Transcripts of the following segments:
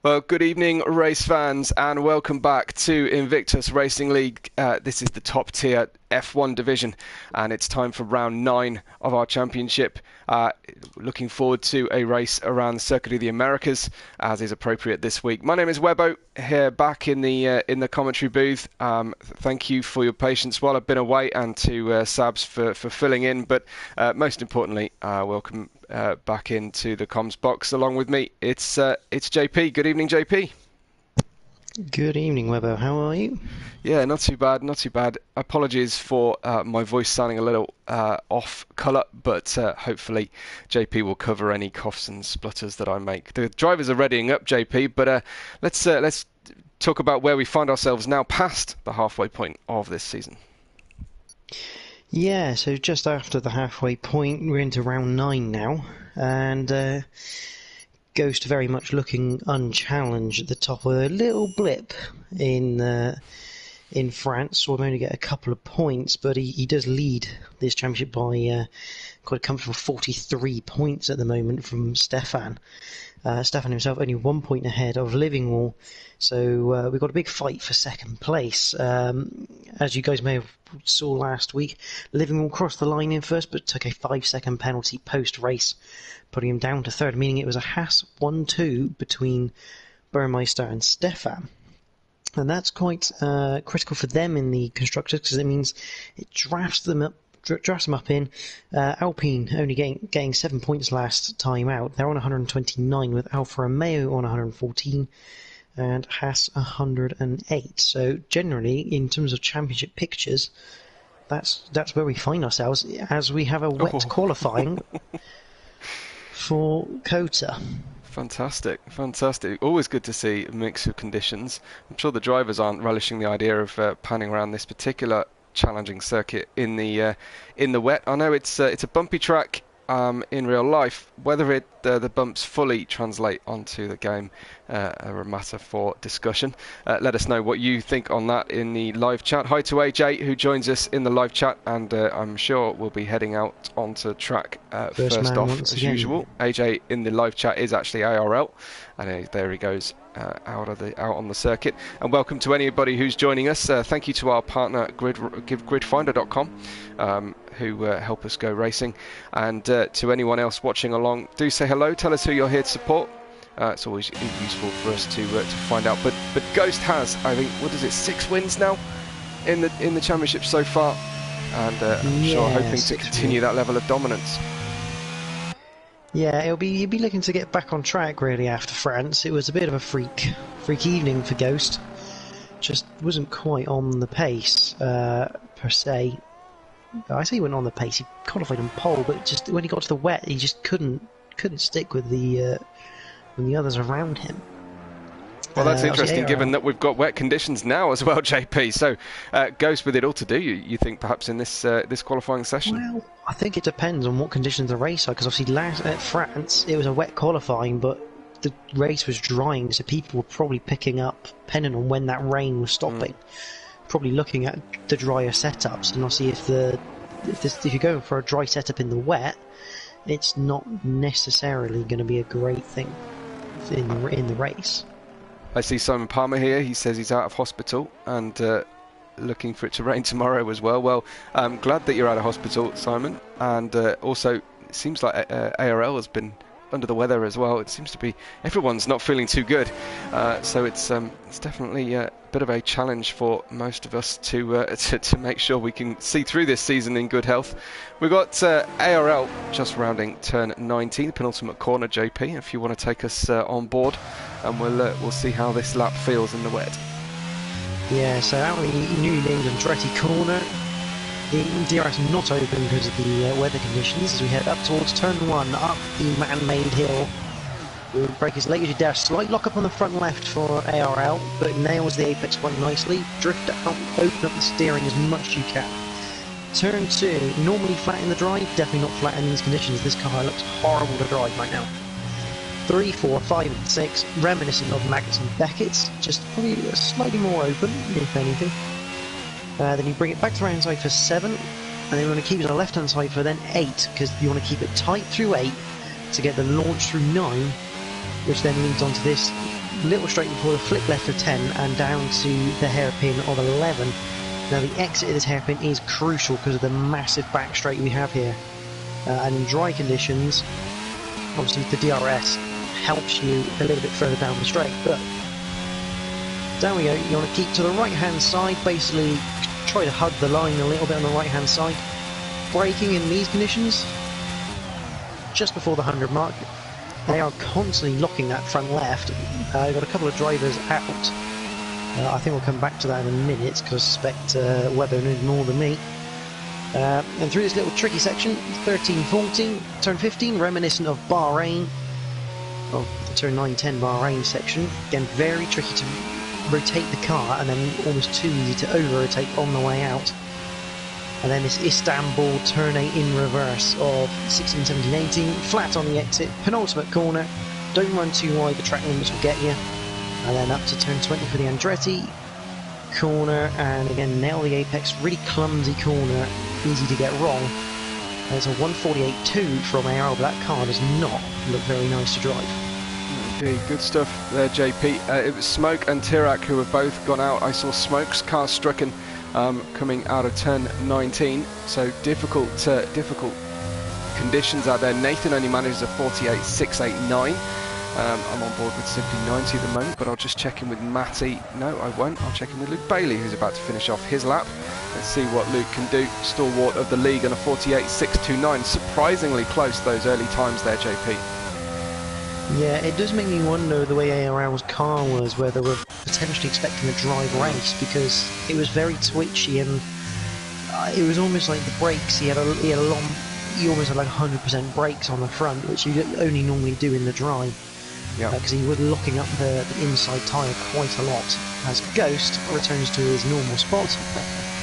Well, good evening, race fans, and welcome back to Invictus Racing League. This is the top tier F1 division, and it's time for round 9 of our championship. Looking forward to a race around the Circuit of the Americas, as is appropriate this week. My name is Webbo, here back in the commentary booth. Thank you for your patience while I've been away, and to Sabs for filling in. But most importantly, welcome back into the comms box along with me. It's JP. Good evening, JP. Good evening, Webbo. How are you? Yeah, not too bad, not too bad. Apologies for my voice sounding a little off colour, but hopefully JP will cover any coughs and splutters that I make. The drivers are readying up, JP, but let's talk about where we find ourselves now past the halfway point of this season. Yeah, so just after the halfway point, we're into round 9 now, and Ghost very much looking unchallenged at the top with a little blip in France, so we'll only get a couple of points, but he does lead this championship by quite a comfortable 43 points at the moment from Stefan. Stefan himself only 1 point ahead of Livingwall, so we've got a big fight for second place. As you guys may have saw last week, Livingwall crossed the line in first, but took a 5-second penalty post-race, putting him down to third, meaning it was a Haas 1-2 between Burmeister and Stefan. And that's quite critical for them in the constructors, because it means it drafts them up in. Alpine only getting 7 points last time out. They're on 129, with Alfa Romeo on 114 and Haas 108. So generally, in terms of championship pictures, that's where we find ourselves, as we have a wet qualifying for Kota. Fantastic. Always good to see a mix of conditions. I'm sure the drivers aren't relishing the idea of panning around this particular challenging circuit in the wet. I know it's a bumpy track in real life. Whether the bumps fully translate onto the game are a matter for discussion. Let us know what you think on that in the live chat. Hi to AJ, who joins us in the live chat, and I'm sure we'll be heading out onto track first off as usual. AJ in the live chat is actually IRL, and there he goes out on the circuit. And welcome to anybody who's joining us. Thank you to our partner gridfinder.com, who help us go racing, and to anyone else watching along, do say hello, tell us who you're here to support. It's always useful for us to find out. But Ghost has, I think, what is it, 6 wins now in the championship so far, and I'm sure hoping to continue that level of dominance. Yeah, he'll be looking to get back on track really after France. It was a bit of a freak evening for Ghost. Just wasn't quite on the pace per se. I say he went on the pace. He qualified on pole, but just when he got to the wet, he just couldn't stick with the others around him. Well, that's interesting, given that we've got wet conditions now as well, JP. So, Ghost with it all to do, you think, perhaps in this qualifying session? Well, I think it depends on what conditions the race are, because obviously last at France it was a wet qualifying, but the race was drying, so people were probably picking up, depending on when that rain was stopping, probably looking at the drier setups. And obviously, if you're going for a dry setup in the wet, it's not necessarily going to be a great thing in the race. I see Simon Palmer here. He says he's out of hospital and looking for it to rain tomorrow as well. Well, I'm glad that you're out of hospital, Simon. And also, it seems like ARL has been under the weather as well. It seems to be everyone's not feeling too good. So it's definitely a bit of a challenge for most of us to make sure we can see through this season in good health. We've got ARL just rounding turn 19, penultimate corner, JP, if you want to take us on board, and we'll see how this lap feels in the wet. Yeah, so out of the newly named Andretti corner, the DRS not open because of the weather conditions as we head up towards turn 1, up the man-made hill. We'll brake as late as you dare. Slight lock up on the front left for ARL, but nails the apex quite nicely. Drift out, open up the steering as much as you can. Turn 2, normally flat in the drive, definitely not flat in these conditions. This car looks horrible to drive right now. 3, 4, 5 and 6, reminiscent of Magnus and Beckett's, just probably slightly more open, if anything. Then you bring it back to right hand side for 7, and then you want to keep it on the left hand side for then 8, because you want to keep it tight through 8 to get the launch through 9, which then leads on to this little straight before the flip left of 10 and down to the hairpin of 11. Now the exit of this hairpin is crucial because of the massive back straight we have here. And in dry conditions, obviously the DRS helps you a little bit further down the straight, but down we go. You want to keep to the right hand side, basically try to hug the line a little bit on the right hand side. Braking in these conditions, just before the 100 mark, they are constantly locking that front left. I've got a couple of drivers out. I think we'll come back to that in a minute because I suspect Webber knows more than me. And through this little tricky section, 13-14, turn 15, reminiscent of Bahrain, of the turn 9-10 Bahrain section. Again, very tricky to rotate the car and then almost too easy to over-rotate on the way out. And then this Istanbul turn 8 in reverse of 16, 17, 18, flat on the exit, penultimate corner, don't run too wide, the track limits will get you. And then up to turn 20 for the Andretti corner, and again nail the apex, really clumsy corner, easy to get wrong. There's a 148.2 from IRL, but that car does not look very nice to drive. Indeed, good stuff there, JP. It was Smoke and Tirak who have both gone out. I saw Smoke's car stricken coming out of turn 19, so difficult conditions out there. Nathan only manages a 48.689. I'm on board with simply 90 at the moment, but I'll just check in with Matty. No, I won't. I'll check in with Luke Bailey, who's about to finish off his lap. Let's see what Luke can do. Stalwart of the league on a 48.629. Surprisingly close, those early times there, JP. Yeah, it does make me wonder the way ARL's car was, where they were potentially expecting a dry race, because it was very twitchy and it was almost like the brakes. He almost had like 100% brakes on the front, which you only normally do in the dry. Yeah. Because he was locking up the inside tyre quite a lot. As Ghost returns to his normal spot,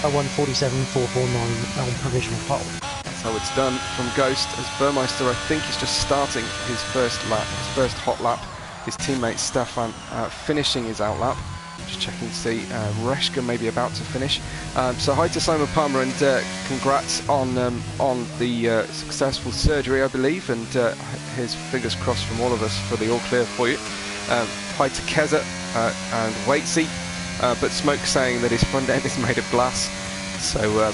a 147.449 on provisional pole. That's how it's done from Ghost, as Burmeister, I think, is just starting his first lap, his first hot lap. His teammate Stefan finishing his out lap. Just checking to see Reshka may be about to finish. So hi to Simon Palmer, and congrats on the successful surgery, I believe, and his fingers crossed from all of us for the all clear for you. Hi to Keza and Waitsy, but Smoke saying that his front end is made of glass. So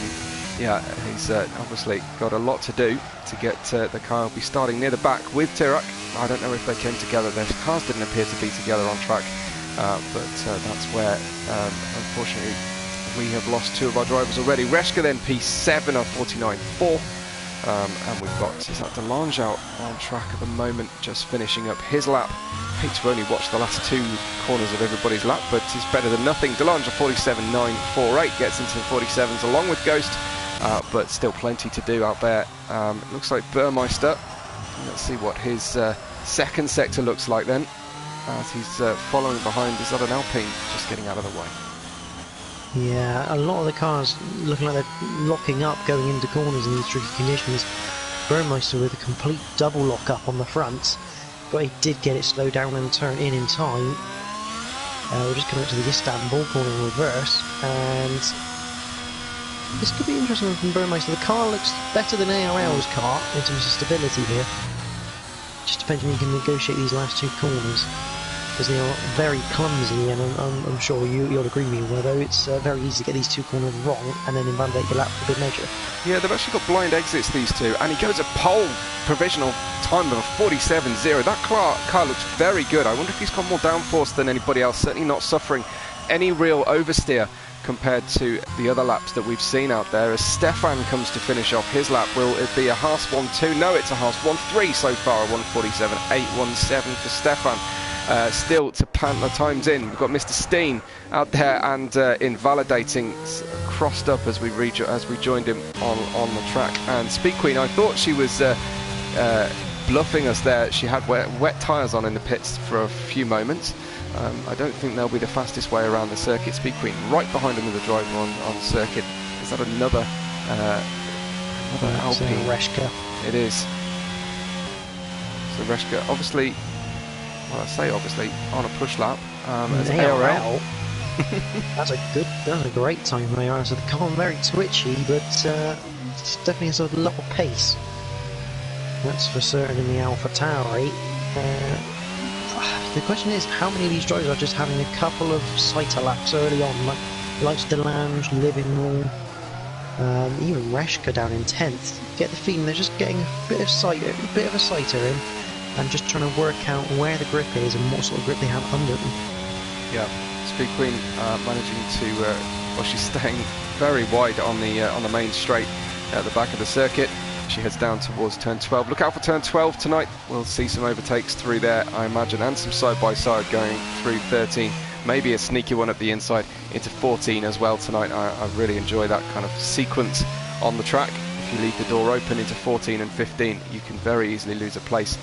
yeah, he's obviously got a lot to do to get the car. Will be starting near the back with Tirak. I don't know if they came together. Their cars didn't appear to be together on track. But that's where, unfortunately, we have lost two of our drivers already. Reshka then P7 of 49.4, and we've got, is that Delange out on track at the moment, just finishing up his lap. Hate to only watch the last two corners of everybody's lap, but it's better than nothing. Delange of 47.948 gets into the 47s along with Ghost, but still plenty to do out there. It looks like Burmeister. Let's see what his second sector looks like then, as he's following behind. Is that an Alpine just getting out of the way? Yeah, a lot of the cars looking like they're locking up going into corners in these tricky conditions. Burmeister with a complete double lock up on the front, but he did get it slowed down and turn in time. We're just coming up to the Istanbul corner in reverse, and this could be interesting from Burmeister. The car looks better than ARL's car in terms of stability here. Just depends when you can negotiate these last two corners, because they are very clumsy, and I'm sure you'll agree with me, although it's very easy to get these two corners wrong and then invalidate your lap for good measure. Yeah, they've actually got blind exits, these two, and he goes a pole provisional time of a 47.0. That car looks very good. I wonder if he's got more downforce than anybody else, certainly not suffering any real oversteer compared to the other laps that we've seen out there. As Stefan comes to finish off his lap, will it be a Haas 1.2? No, it's a Haas 1.3 so far, a 147.817 for Stefan. Still to pant the times in. We've got Mr. Steen out there and invalidating, crossed up as we joined him on the track. And Speed Queen, I thought she was bluffing us there. She had wet tyres on in the pits for a few moments. I don't think they'll be the fastest way around the circuit. Speed Queen right behind another driver on circuit. Is that another Alpine? Reshka. It is. So Reshka, obviously, well, I say obviously, on a push lap as ARL. That's a great time for ARL. So the car very twitchy, but it's definitely has a lot of pace. That's for certain in the Alpha Tauri. The question is, how many of these drivers are just having a couple of sighter laps early on, like Delange, Livermore, even Reshka down in 10th? Get the feeling they're just getting a bit of a sighter in, and just trying to work out where the grip is and what sort of grip they have under them. Yeah, Speed Queen managing to, well, she's staying very wide on the main straight at the back of the circuit. She heads down towards turn 12. Look out for turn 12 tonight. We'll see some overtakes through there, I imagine, and some side-by-side going through 13. Maybe a sneaky one at the inside into 14 as well tonight. I really enjoy that kind of sequence on the track. If you leave the door open into 14 and 15, you can very easily lose a place.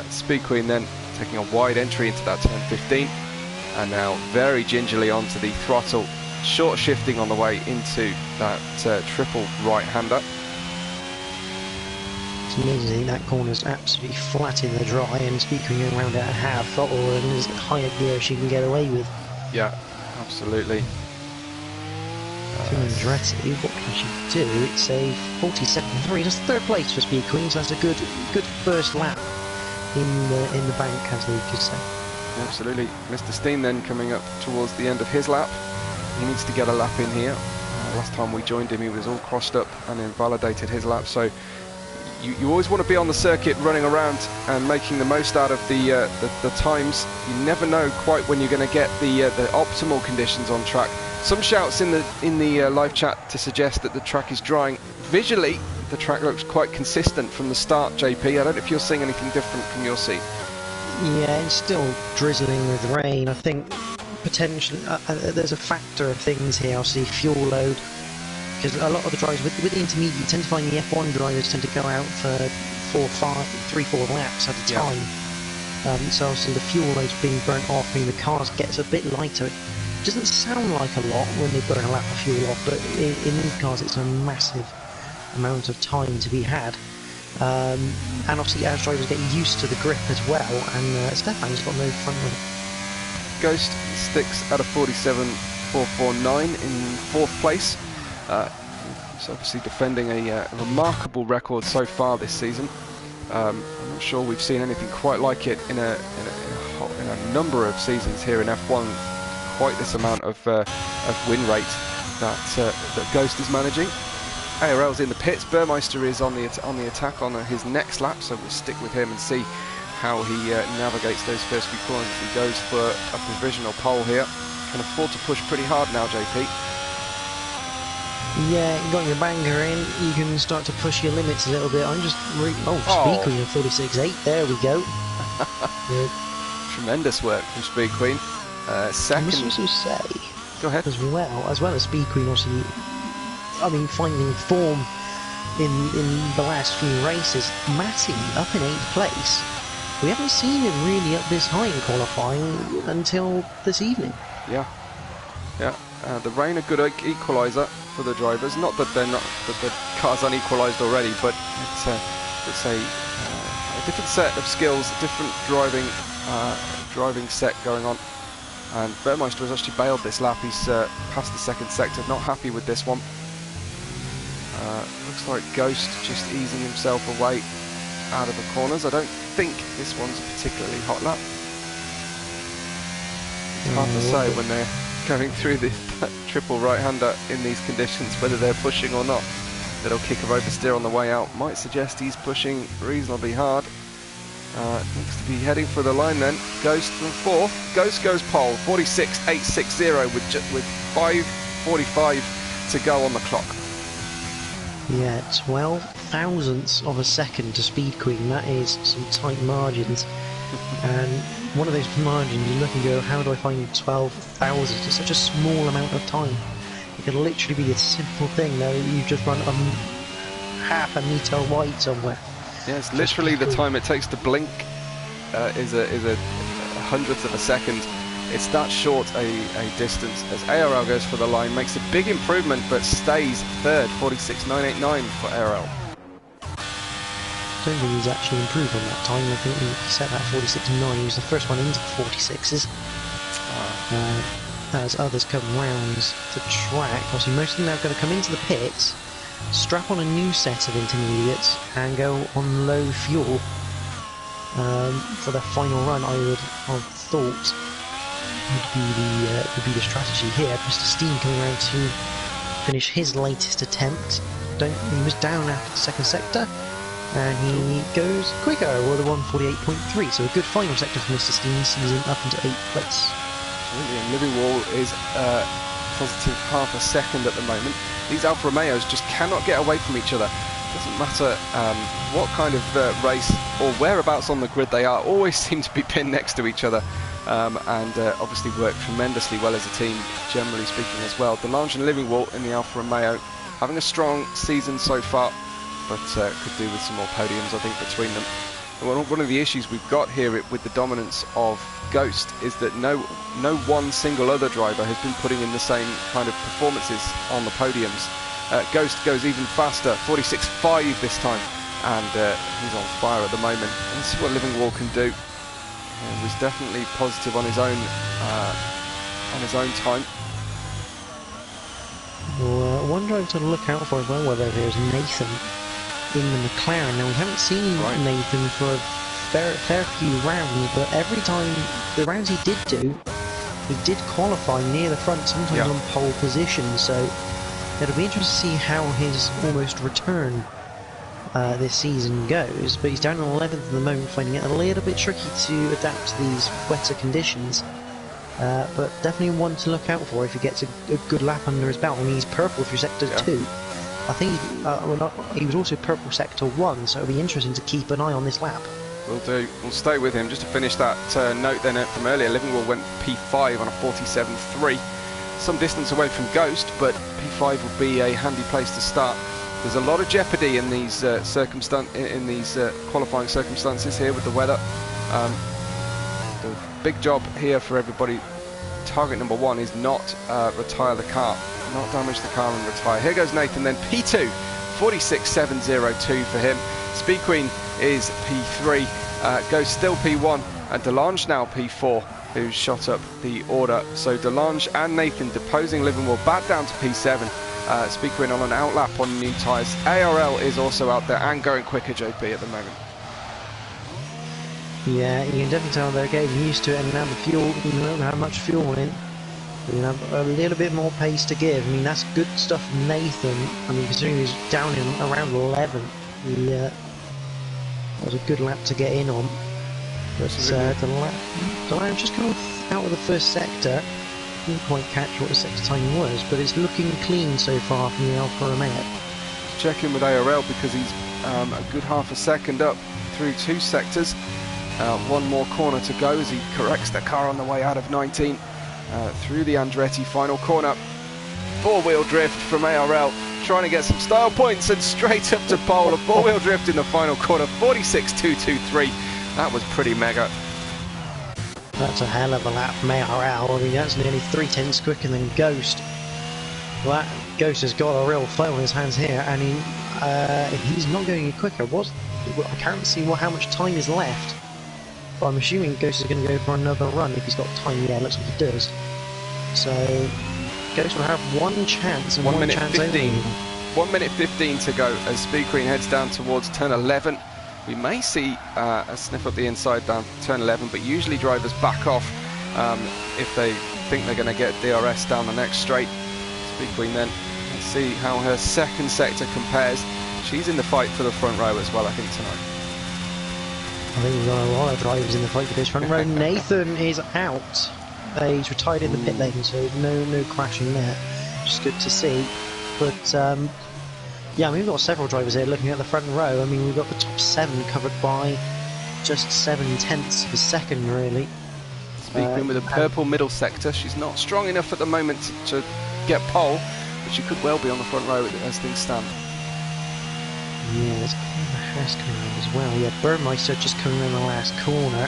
Speed Queen then taking a wide entry into that turn 15, and now very gingerly onto the throttle, short shifting on the way into that triple right-hander. It's amazing, that corner's absolutely flat in the dry, and Speed Queen going around at a half throttle and as high a gear she can get away with. Yeah, absolutely. Andretti, what can she do? It's a 47.3. That's third place for Speed Queen, so that's a good first lap in the bank, as they could say. Absolutely. Mr. Steen then coming up towards the end of his lap. He needs to get a lap in here. Last time we joined him, he was all crossed up and invalidated his lap. So you always want to be on the circuit, running around and making the most out of the times. You never know quite when you're going to get the optimal conditions on track. Some shouts in the live chat to suggest that the track is drying. Visually, the track looks quite consistent from the start, JP. I don't know if you're seeing anything different from your seat. Yeah, it's still drizzling with rain. I think potentially there's a factor of things here. Obviously, fuel load, because a lot of the drivers with the intermediate, you tend to find the F1 drivers tend to go out for 3-4 laps at a time. So obviously the fuel load's being burnt off, and the cars gets a bit lighter. It doesn't sound like a lot when they burn a lap of fuel off, but in these cars it's a massive amount of time to be had. And obviously as drivers get used to the grip as well, and Stefan's got no front wing. Ghost sticks at a 47.449 in 4th place. He's obviously defending a remarkable record so far this season. I'm not sure we've seen anything quite like it in a number of seasons here in F1. Quite this amount of win rate that Ghost is managing. ARL's in the pits. Burmeister is on the attack on his next lap, so we'll stick with him and see how he navigates those first few corners. He goes for a provisional pole here. Can afford to push pretty hard now, JP. Yeah, you got your banger in. You can start to push your limits a little bit. I'm just Speed Queen at 46.8. There we go. Tremendous work from Speed Queen. Second. I must also say, go ahead. as well as Speed Queen, obviously, I mean, finding form in the last few races. Matty up in 8th place. We haven't seen him really up this high in qualifying until this evening. Yeah. The rain a good equaliser for the drivers. Not that the car's unequalised already, but it's a different set of skills, different driving set going on. And Burmeister has actually bailed this lap. He's past the second sector, not happy with this one. Looks like Ghost just easing himself away out of the corners. I don't think this one's a particularly hot lap. It's hard to say when they're going through the triple right-hander in these conditions whether they're pushing or not. Little kick of oversteer on the way out might suggest he's pushing reasonably hard. Looks to be heading for the line then. Ghost from 4th. Ghost goes pole, 46.860 with 5:45 to go on the clock. Yeah, 12 thousandths of a second to Speed Queen. That is some tight margins. And one of those margins you look and go, how do I find 12 thousandths? It's such a small amount of time. It could literally be a simple thing. Now you just run half a metre wide somewhere. Yeah, it's literally the time it takes to blink is a hundredth of a second. It's that short a distance as ARL goes for the line, makes a big improvement but stays 3rd, 46.989 for ARL. I don't think he's actually improved on that time. I think he set that 46.9. He was the first one into the 46s. As others come round the track, obviously most of them are going to come into the pits, strap on a new set of intermediates and go on low fuel for their final run. I would thought would be the strategy here. Mr. Steam coming around to finish his latest attempt. He was down after the second sector, and he goes quicker with a 148.3. So a good final sector for Mr. Steam, sees him up into 8th place. Absolutely, and Living Wall is positive half a second at the moment. These Alfa Romeos just cannot get away from each other. Doesn't matter what kind of race or whereabouts on the grid they are, always seem to be pinned next to each other, and obviously work tremendously well as a team, generally speaking as well. Delange and Living Wall in the Alfa Romeo having a strong season so far, but could do with some more podiums, I think, between them. One of the issues we've got here with the dominance of Ghost is that no one single other driver has been putting in the same kind of performances on the podiums. Ghost goes even faster, 46.5 this time, and he's on fire at the moment. Let's see what Living Wall can do. He was definitely positive on his own time. Well, one driver to look out for as well, whether there's Nathan in the McLaren. Now, we haven't seen Nathan for a fair few rounds, but every time, the rounds he did qualify near the front, sometimes on pole position, so it'll be interesting to see how his almost return this season goes. But he's down in 11th at the moment, finding it a little bit tricky to adapt to these wetter conditions. But definitely one to look out for if he gets a good lap under his belt. I mean, he's purple through sector 2. I think he was also purple sector 1, so it'll be interesting to keep an eye on this lap. Will do. We'll stay with him. Just to finish that note then from earlier, Living Wall went P5 on a 47.3. Some distance away from Ghost, but P5 will be a handy place to start. There's a lot of jeopardy in these qualifying circumstances here with the weather. The big job here for everybody. Target number 1 is not retire the car, not damage the car and retire. Here goes Nathan then, P2, 46.702 for him. Speed Queen is P3, goes still P1, and Delange now P4, who's shot up the order. So Delange and Nathan deposing Living Wall back down to P7. Speed Queen on an outlap on new tyres. ARL is also out there and going quicker, JP, at the moment. Yeah, you can definitely tell they're getting used to it, and now the fuel, you don't have much fuel in. You have a little bit more pace to give. I mean, that's good stuff from Nathan. I mean, considering he was down in around 11, that was a good lap to get in on. But the lap just come out of the first sector. Didn't quite catch what the sector time was, but it's looking clean so far from the Alfa Romeo. Check in with ARL because he's a good half a second up through 2 sectors. One more corner to go as he corrects the car on the way out of 19 through the Andretti final corner. 4-wheel drift from ARL, trying to get some style points and straight up to pole. A 4-wheel drift in the final corner, 46.223. That was pretty mega. That's a hell of a lap from ARL. I mean, that's nearly 3/10 quicker than Ghost. Well, that Ghost has got a real foe on his hands here, and he's not going any quicker. I can't see how much time is left. But I'm assuming Ghost is going to go for another run if he's got time. Yeah, it looks like he does. So Ghost will have one chance and 1 minute chance 15. only. 1 minute 15 to go as Speed Queen heads down towards turn 11. We may see a sniff up the inside down turn 11, but usually drivers back off if they think they're going to get DRS down the next straight. Speed Queen then, let's see how her second sector compares. She's in the fight for the front row as well, I think, tonight. I think we've got a lot of drivers in the fight for this front row. Nathan is out. He's retired in the pit lane, so no crashing there. Just good to see. But yeah, we've got several drivers here looking at the front row. I mean, we've got the top 7 covered by just 7/10 of a second, really. Speaking with a purple middle sector, she's not strong enough at the moment to get pole, but she could well be on the front row as things stand. Yeah, there's Haas coming around as well. Yeah, Burmeister just coming around the last corner.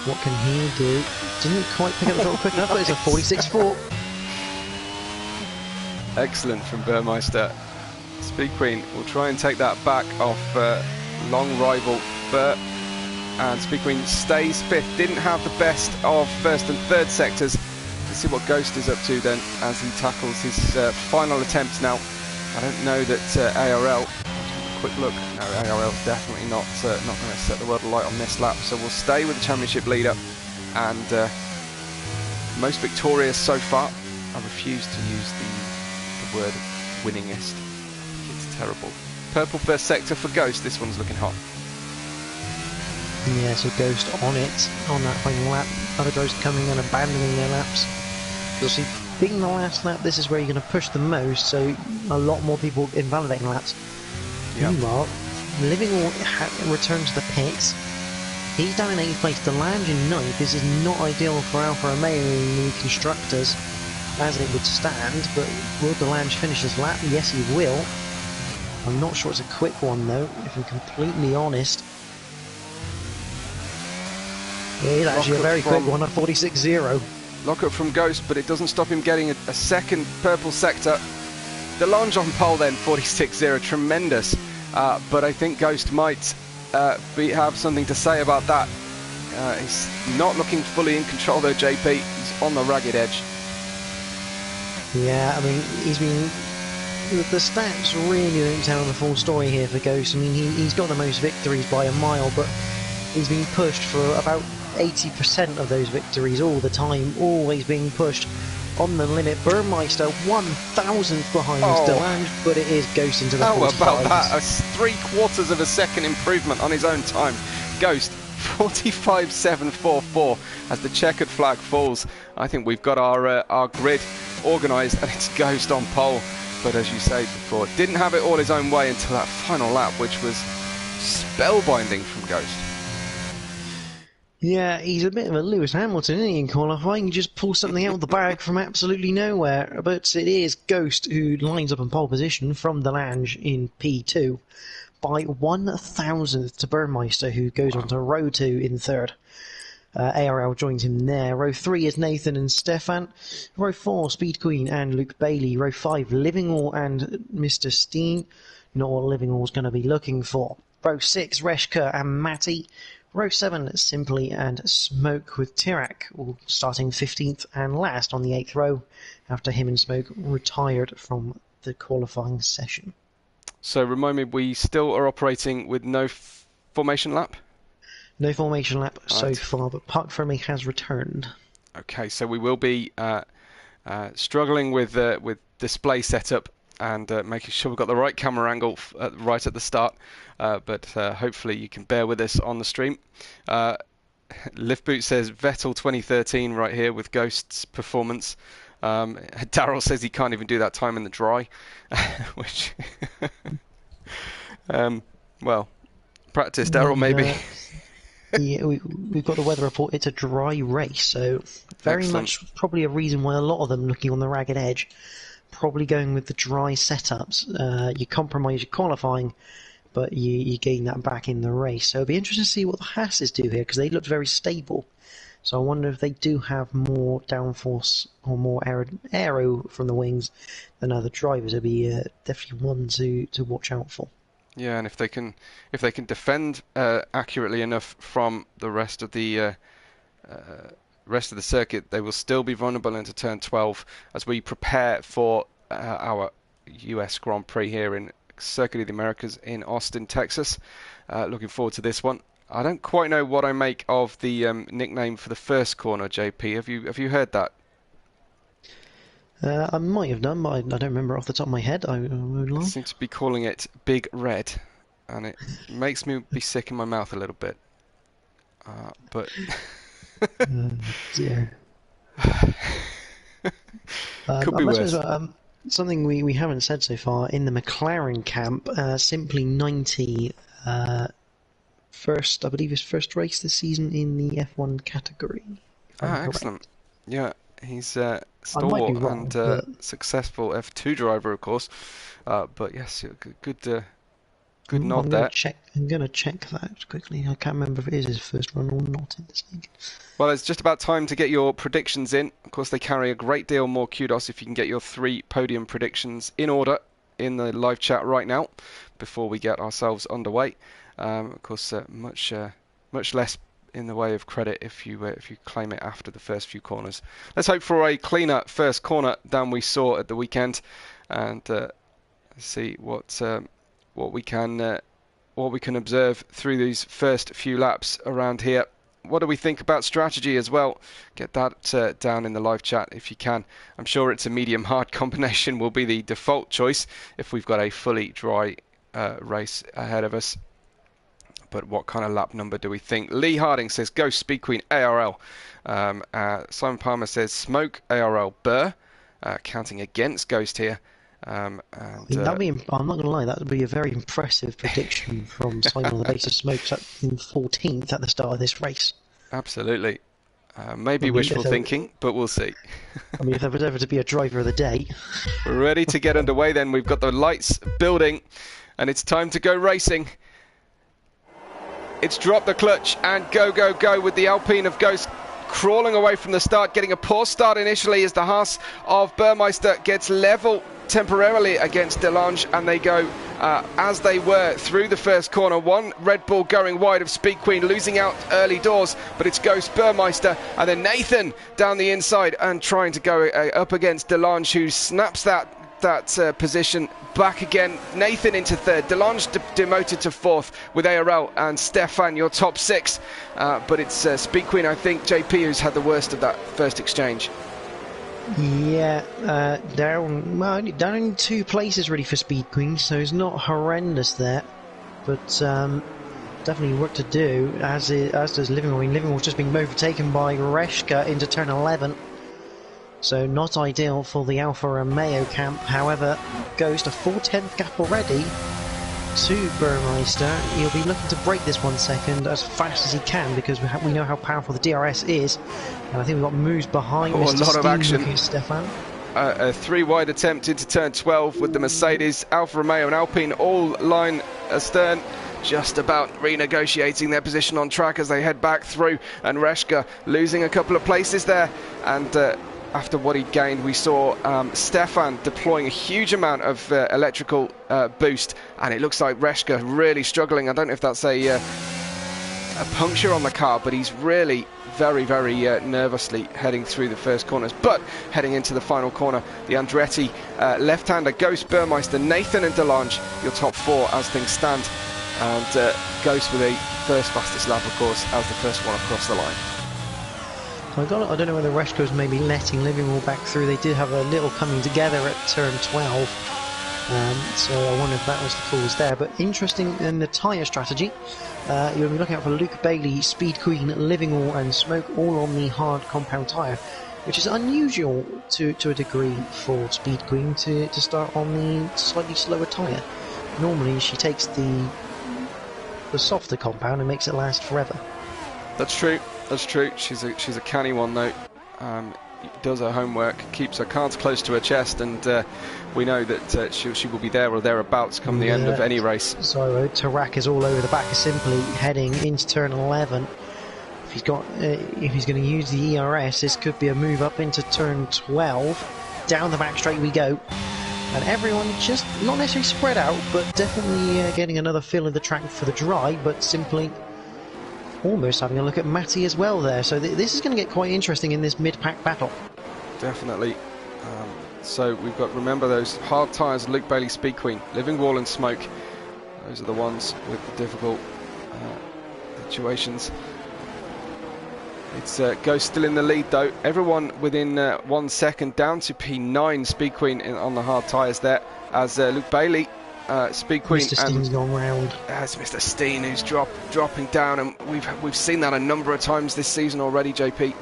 What can he do? Didn't quite pick up the throttle quick enough, but it's a 46.4. Excellent from Burmeister. Speed Queen will try and take that back off long rival Burt, and Speed Queen stays 5th. Didn't have the best of 1st and 3rd sectors. Let's see what Ghost is up to then as he tackles his final attempt now. I don't know that ARL, quick look, no, ARL's definitely not going to set the world alight on this lap, so we'll stay with the championship leader and most victorious so far. I refuse to use the word winningest. It's terrible. Purple first sector for Ghost. This one's looking hot. Yeah, so Ghost on it, on that final lap. Other drivers coming and abandoning their laps. You'll see, being the last lap, this is where you're going to push the most, so a lot more people invalidating laps. Yep. Meanwhile, Living returns to the pits. He's down in 8th place. Delange in 9th. This is not ideal for Alfa Romeo in the constructors, as it would stand, but will Delange finish his lap? Yes, he will. I'm not sure it's a quick one, though, if I'm completely honest. Yeah, it's actually a very quick one at 46.0. Lockup from Ghost, but it doesn't stop him getting a second purple sector. Delange on pole then, 46.0, tremendous. But I think Ghost might have something to say about that. He's not looking fully in control though, JP. He's on the ragged edge. Yeah, I mean, he's been... The stats really don't tell the full story here for Ghost. I mean, he's got the most victories by a mile, but he's been pushed for about 80% of those victories all the time, always being pushed on the limit. Burmeister 1,000th behind Delange, but it is Ghost into the 45s. How about that? A 3/4 of a second improvement on his own time. Ghost 45.744 as the checkered flag falls. I think we've got our grid organised, and it's Ghost on pole. But as you say before, didn't have it all his own way until that final lap, which was spellbinding from Ghost. Yeah, he's a bit of a Lewis Hamilton, isn't he, in qualifying? He just pulls something out of the bag from absolutely nowhere. But it is Ghost who lines up in pole position from Delange in P2 by 1,000th to Burmeister, who goes on to row 2 in 3rd. ARL joins him there. Row 3 is Nathan and Stefan. Row 4, Speed Queen and Luke Bailey. Row 5, Livingall and Mr. Steen. Not what Livingall's going to be looking for. Row 6, Reshka and Matty. Row 7, Simply and Smoke with Tirac, all starting 15th and last on the 8th row after him and Smoke retired from the qualifying session. So remind me, we still are operating with no formation lap? No formation lap so far, but Park Fermi has returned. Okay, so we will be struggling with display setup and making sure we've got the right camera angle right at the start. But hopefully you can bear with us on the stream. Liftboot says Vettel 2013 right here with Ghost's performance. Daryl says he can't even do that time in the dry, which, well, practice, Daryl, maybe. Yeah, we've got the weather report. It's a dry race, so very much probably a reason why a lot of them looking on the ragged edge, probably going with the dry setups. You compromise your qualifying, but you gain that back in the race. So it'll be interesting to see what the Hasses do here, because they looked very stable. So I wonder if they do have more downforce or more aero from the wings than other drivers. It'll be definitely one to watch out for. Yeah, and if they can defend accurately enough from the rest of the circuit, they will still be vulnerable into turn 12 as we prepare for our US Grand Prix here in Circuit of the Americas in Austin, Texas. Looking forward to this one. I don't quite know what I make of the nickname for the first corner, JP. Have you heard that? I might have done, but I don't remember off the top of my head. I seem to be calling it Big Red, and it makes me be sick in my mouth a little bit. But dear. Could be worse. Something we haven't said so far in the McLaren camp. Simply 90. First, I believe his first race this season in the F1 category. Excellent. Yeah, he's stalwart and successful F2 driver, of course. But yes, good nod there. I'm going to check that quickly. I can't remember if it is his first run or not in this league. Well, it's just about time to get your predictions in. Of course, they carry a great deal more kudos if you can get your 3 podium predictions in order in the live chat right now before we get ourselves underway. Of course, much less in the way of credit if you claim it after the first few corners. Let's hope for a cleaner first corner than we saw at the weekend, and see what we can observe through these first few laps around here what do we think about strategy as well? Get that down in the live chat if you can. I'm sure it's a medium-hard combination will be the default choice if we've got a fully dry race ahead of us. But what kind of lap number do we think? Lee Harding says Ghost, Speed Queen, ARL. Simon Palmer says Smoke, ARL, Burr. Counting against Ghost here. And, that'd be, I'm not going to lie, that would be a very impressive prediction from Simon on the basis of Smokes in 14th at the start of this race. Absolutely. Maybe wishful thinking, but we'll see. I mean, if there was ever to be a driver of the day. We're ready to get underway then. We've got the lights building, and it's time to go racing. It's drop the clutch and go, go, go with the Alpine of Ghost crawling away from the start, getting a poor start initially as the Haas of Burmeister gets level temporarily against Delange, and they go as they were through the first corner. One Red Bull going wide of Speed Queen, losing out early doors, but it's Ghost, Burmeister, and then Nathan down the inside and trying to go up against Delange, who snaps that position back again. Nathan into third, Delange demoted to fourth with ARL and Stefan your top six, but it's Speed Queen, I think, JP, who's had the worst of that first exchange. Yeah, down in 2 places really for Speed Queen, so it's not horrendous there, but definitely work to do, as does Livingwell. I mean, Livingwell's just been overtaken by Reshka into turn 11, so not ideal for the Alfa Romeo camp. However, goes to 4/10 gap already to Burmeister. He'll be looking to break this 1 second as fast as he can, because we know how powerful the DRS is, and I think we've got moves behind Mr. A lot of action. Stefan. A 3-wide attempt into turn 12 with the Mercedes, Alfa Romeo and Alpine all line astern, just about renegotiating their position on track as they head back through, and Reshka losing a couple of places there, and after what he gained, we saw Stefan deploying a huge amount of electrical boost, and it looks like Reshka really struggling. I don't know if that's a puncture on the car, but he's really very, very nervously heading through the first corners. But heading into the final corner, the Andretti left-hander, Ghost, Burmeister, Nathan and Delange, your top 4 as things stand, and Ghost with a first fastest lap, of course, as the first one across the line. I don't know whether Reshko's maybe letting Livingwell back through. They did have a little coming together at turn 12, so I wonder if that was the cause there. But interesting in the tyre strategy, you'll be looking out for Luke Bailey, Speed Queen, Livingwell and Smoke all on the hard compound tyre, which is unusual to a degree for Speed Queen to start on the slightly slower tyre. Normally she takes the softer compound and makes it last forever. That's true. That's true. She's a canny one though. Does her homework, keeps her cards close to her chest, and we know that she will be there or thereabouts come the end of any race. So Tarak is all over the back, simply heading into turn 11. If he's going to use the ERS, this could be a move up into turn 12. Down the back straight we go, and everyone just not necessarily spread out, but definitely getting another feel of the track for the dry, but simply almost having a look at Matty as well there. So this is going to get quite interesting in this mid-pack battle. Definitely. So we've got, remember those hard tyres, Luke Bailey, Speed Queen, Livingwell and Smoke. Those are the ones with the difficult situations. It's Ghost still in the lead though. Everyone within 1 second, down to P9, Speed Queen on the hard tyres there, as Luke Bailey, Speed Queen, Mr. Steen's gone round. It's Mr. Steen who's dropping down, and we've seen that a number of times this season already, JP.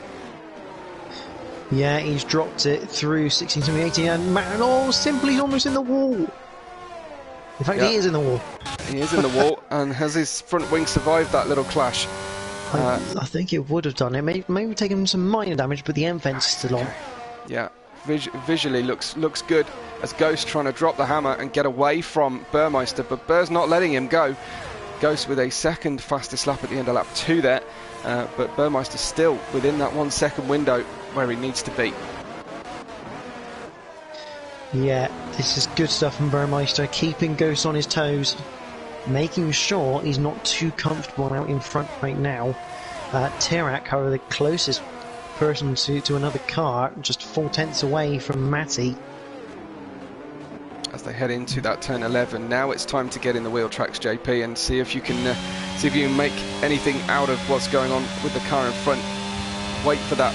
Yeah, he's dropped it through 16, 17, 18, and man, simply he's almost in the wall. In fact, he is in the wall. He is in the wall, and has his front wing survived that little clash? I think it would have done it. Maybe taken some minor damage, but the end fence is still on. Yeah, visually looks good, as Ghost trying to drop the hammer and get away from Burmeister, but Burr's not letting him go. Ghost with a second fastest lap at the end of lap 2 there, but Burmeister still within that 1 second window where he needs to be. Yeah, this is good stuff from Burmeister, keeping Ghost on his toes, making sure he's not too comfortable out in front right now. Tirak, however, the closest person to another car, just 4/10 away from Matty. as they head into that turn 11. Now it's time to get in the wheel tracks, JP, and see if you can make anything out of what's going on with the car in front. Wait for that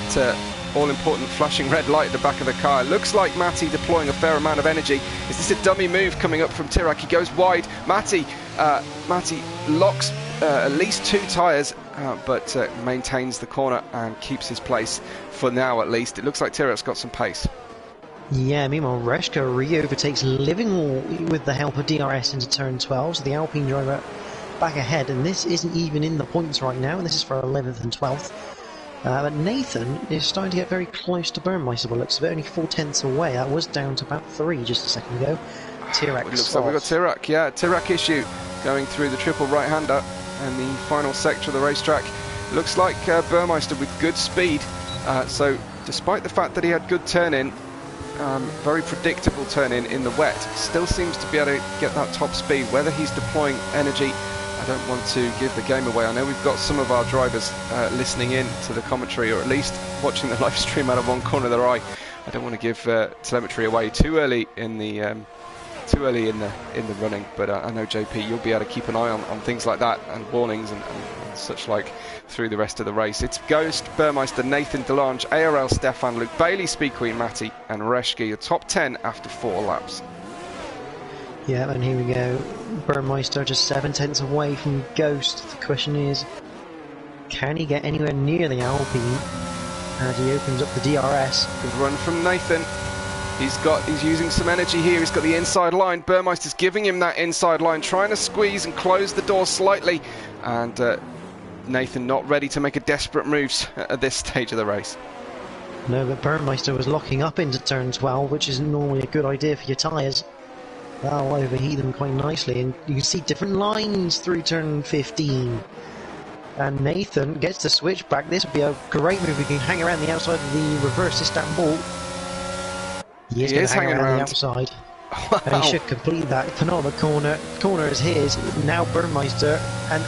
all-important flashing red light at the back of the car. It looks like Matty deploying a fair amount of energy. Is this a dummy move coming up from Tirac? He goes wide. Matty locks at least 2 tyres, but maintains the corner and keeps his place for now at least. It looks like Tirac's got some pace. Yeah, meanwhile Reshka re-overtakes Livingwall with the help of DRS into turn 12, so the Alpine driver back ahead, and this isn't even in the points right now, and this is for 11th and 12th. But Nathan is starting to get very close to Burmeister, but looks a bit only 4/10 away. That was down to about 3 just a second ago. Tirac looks like we've got Tirac, yeah, Tirac issue going through the triple right-hander and the final sector of the racetrack. Looks like Burmeister with good speed, so despite the fact that he had good turn-in, very predictable turn-in in the wet, still seems to be able to get that top speed. Whether he's deploying energy, I don't want to give the game away. I know we've got some of our drivers listening in to the commentary, or at least watching the live stream out of one corner of their eye. I don't want to give telemetry away too early in the running, but I know JP, you'll be able to keep an eye on things like that and warnings and such like through the rest of the race. It's Ghost, Burmeister, Nathan, Delange, ARL, Stefan, Luke Bailey, Speed Queen, Matty and Reshke, your top 10 after 4 laps. Yeah, and here we go. Burmeister just 7/10 away from Ghost. The question is, can he get anywhere near the Alpine as he opens up the DRS? Good run from Nathan. He's using some energy here. He's got the inside line. Burmeister's giving him that inside line, trying to squeeze and close the door slightly. And Nathan not ready to make a desperate move at this stage of the race. No, but Burmeister was locking up into turn 12, which isn't normally a good idea for your tyres. That'll overheat them quite nicely, and you can see different lines through turn 15. And Nathan gets to switch back. This would be a great move. He can hang around the outside of the reverse Istanbul. He is going to hang around the outside. Wow. And he should complete that penultimate corner. Corner is his. Now Burmeister. And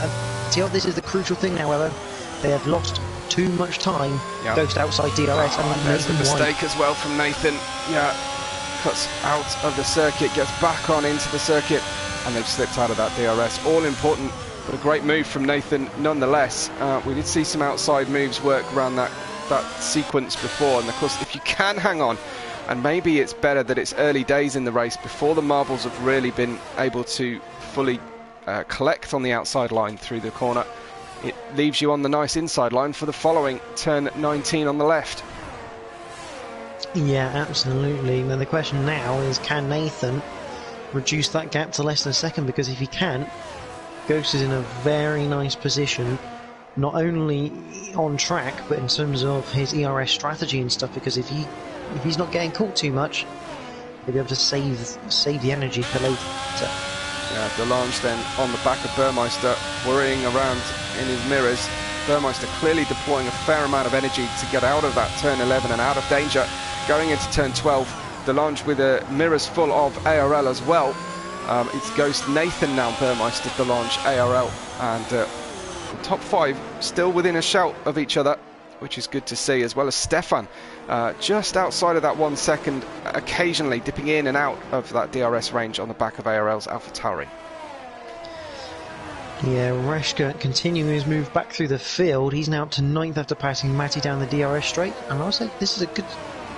see, this is the crucial thing, however. They have lost too much time. Yep. Ghost outside DRS. And there's the mistake as well from Nathan. Yeah. Cuts out of the circuit, gets back on into the circuit, and they've slipped out of that DRS. All important, but a great move from Nathan nonetheless. We did see some outside moves work around that sequence before, and of course if you can hang on, and maybe it's better that it's early days in the race before the marbles have really been able to fully collect on the outside line through the corner, it leaves you on the nice inside line for the following turn 19 on the left. Yeah, absolutely. Now the question now is, can Nathan reduce that gap to less than a second? Because if he can't, Ghost is in a very nice position, not only on track, but in terms of his ERS strategy and stuff, because if he's not getting caught too much, he'll be able to save the energy for later. Yeah, Delange then on the back of Burmeister, worrying around in his mirrors. Burmeister clearly deploying a fair amount of energy to get out of that turn 11 and out of danger. Going into turn 12, Delange with mirrors full of ARL as well. It's Ghost, Nathan now, Burmeister, Delange, ARL, and the top 5 still within a shout of each other, which is good to see, as well as Stefan, just outside of that 1 second, occasionally dipping in and out of that DRS range on the back of ARL's AlphaTauri. Yeah, Reshka continuing his move back through the field. He's now up to 9th after passing Matty down the DRS straight, and I say this is a good,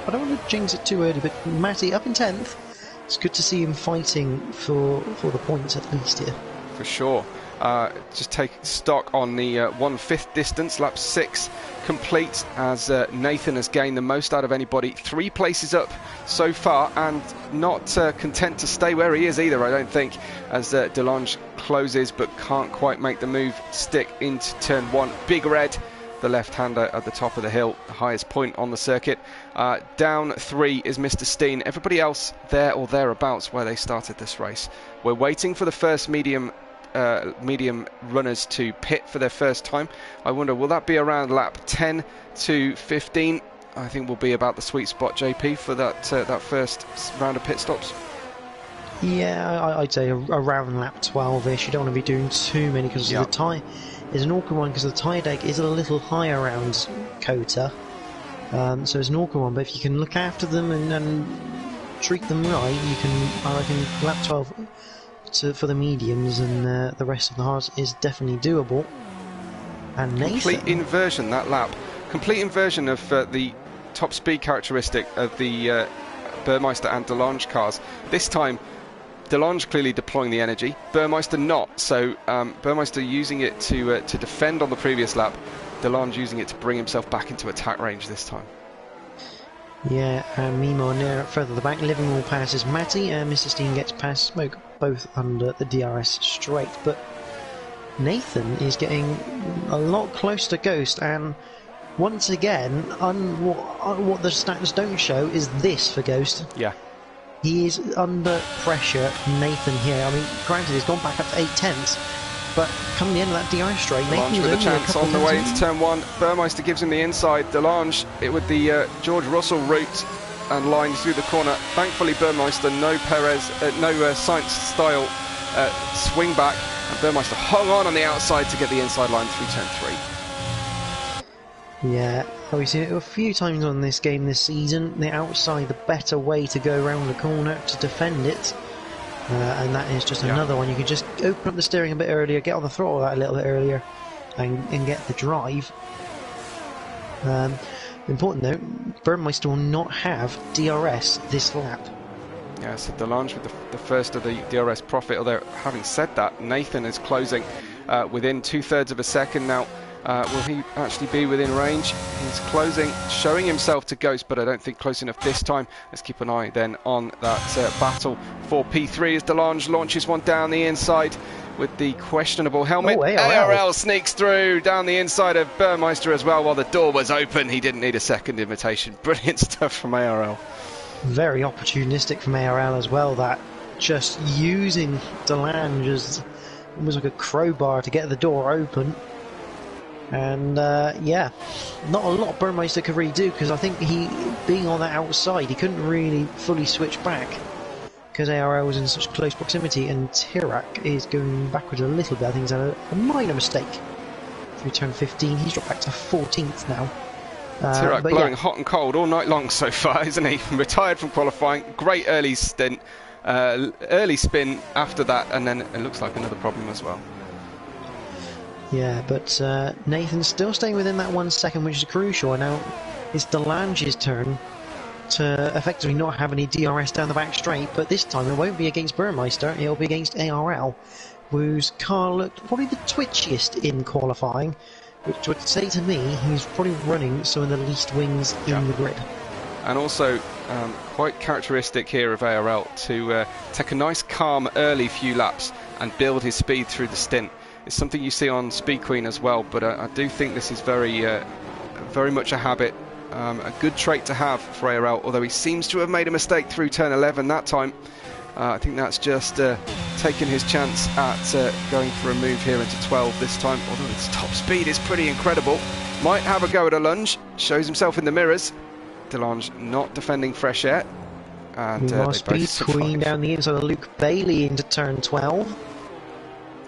I don't want to jinx it too early, but Matty up in 10th. It's good to see him fighting for the points at least here. For sure. Just take stock on the 1/5 distance, lap 6 complete, as Nathan has gained the most out of anybody. 3 places up so far, and not content to stay where he is either, I don't think, as Delange closes but can't quite make the move stick into turn 1. Big Red, the left-hander at the top of the hill, the highest point on the circuit. Down 3 is Mr. Steen. Everybody else there or thereabouts where they started this race. We're waiting for the first medium runners to pit for their first time. I wonder, will that be around lap 10 to 15? I think will be about the sweet spot, JP, for that first round of pit stops. Yeah, I'd say around lap 12-ish. You don't want to be doing too many, because the tyre is an awkward one, because the tyre deck is a little high around Kota. So it's an awkward one, but if you can look after them and treat them right, you can, I reckon, lap 12 for the mediums, and the rest of the hards is definitely doable. And Nathan, complete inversion that lap. Complete inversion of the top speed characteristic of the Burmeister and Delange cars. This time, Delange clearly deploying the energy, Burmeister not. So Burmeister using it to defend on the previous lap, Delange using it to bring himself back into attack range this time. Yeah, and Mimo near further the back. Livermore passes Matty, and Mr. Steen gets past Smoke, both under the DRS straight. But Nathan is getting a lot close to Ghost, and once again, what the stats don't show is this for Ghost. Yeah. He is under pressure, Nathan here. I mean, granted, he's gone back up to 8/10, but come the end of that DRS straight, Nathan with a chance on the way into turn 1. Burmeister gives him the inside. Delange, it with the George Russell route and line through the corner. Thankfully, Burmeister, no Perez, no Sainz style swing back, and Burmeister hung on the outside to get the inside line through turn 3. Yeah, we've seen it a few times on this game this season. The outside, the better way to go around the corner to defend it. And that is just another one. You can just open up the steering a bit earlier, get on the throttle that a little bit earlier, and get the drive. Important though, Burmeister will not have DRS this lap. Yeah, so Delange with the first of the DRS profit, although having said that, Nathan is closing within 2/3 of a second now. Will he actually be within range? He's closing, showing himself to Ghost, but I don't think close enough this time. Let's keep an eye then on that battle for P3 as Delange launches one down the inside with the questionable helmet. Oh, ARL sneaks through down the inside of Burmeister as well while the door was open. He didn't need a second invitation. Brilliant stuff from ARL. Very opportunistic from ARL as well, that just using Delange as almost like a crowbar to get the door open. And yeah, not a lot Burmeister could really do, because I think he, being on that outside, he couldn't really fully switch back because ARL was in such close proximity, and Tirak is going backwards a little bit. I think he's had a minor mistake through turn 15. He's dropped back to 14th now. Tirak blowing hot and cold all night long so far, isn't he? Retired from qualifying, great early stint, early spin after that, and then it looks like another problem as well. Yeah, but Nathan's still staying within that 1 second, which is crucial. And now it's Delange's turn to effectively not have any DRS down the back straight, but this time it won't be against Burmeister, it'll be against ARL, whose car looked probably the twitchiest in qualifying, which would say to me he's probably running some of the least wings in the grid. And also quite characteristic here of ARL to take a nice calm early few laps and build his speed through the stint. It's something you see on Speed Queen as well, but I do think this is very much a habit, a good trait to have for ARL, although he seems to have made a mistake through turn 11 that time. I think that's just taken his chance at going for a move here into 12 this time, although its top speed is pretty incredible. Might have a go at a lunge, shows himself in the mirrors. Delange not defending fresh air. And Speed Queen down the inside of Luke Bailey into turn 12.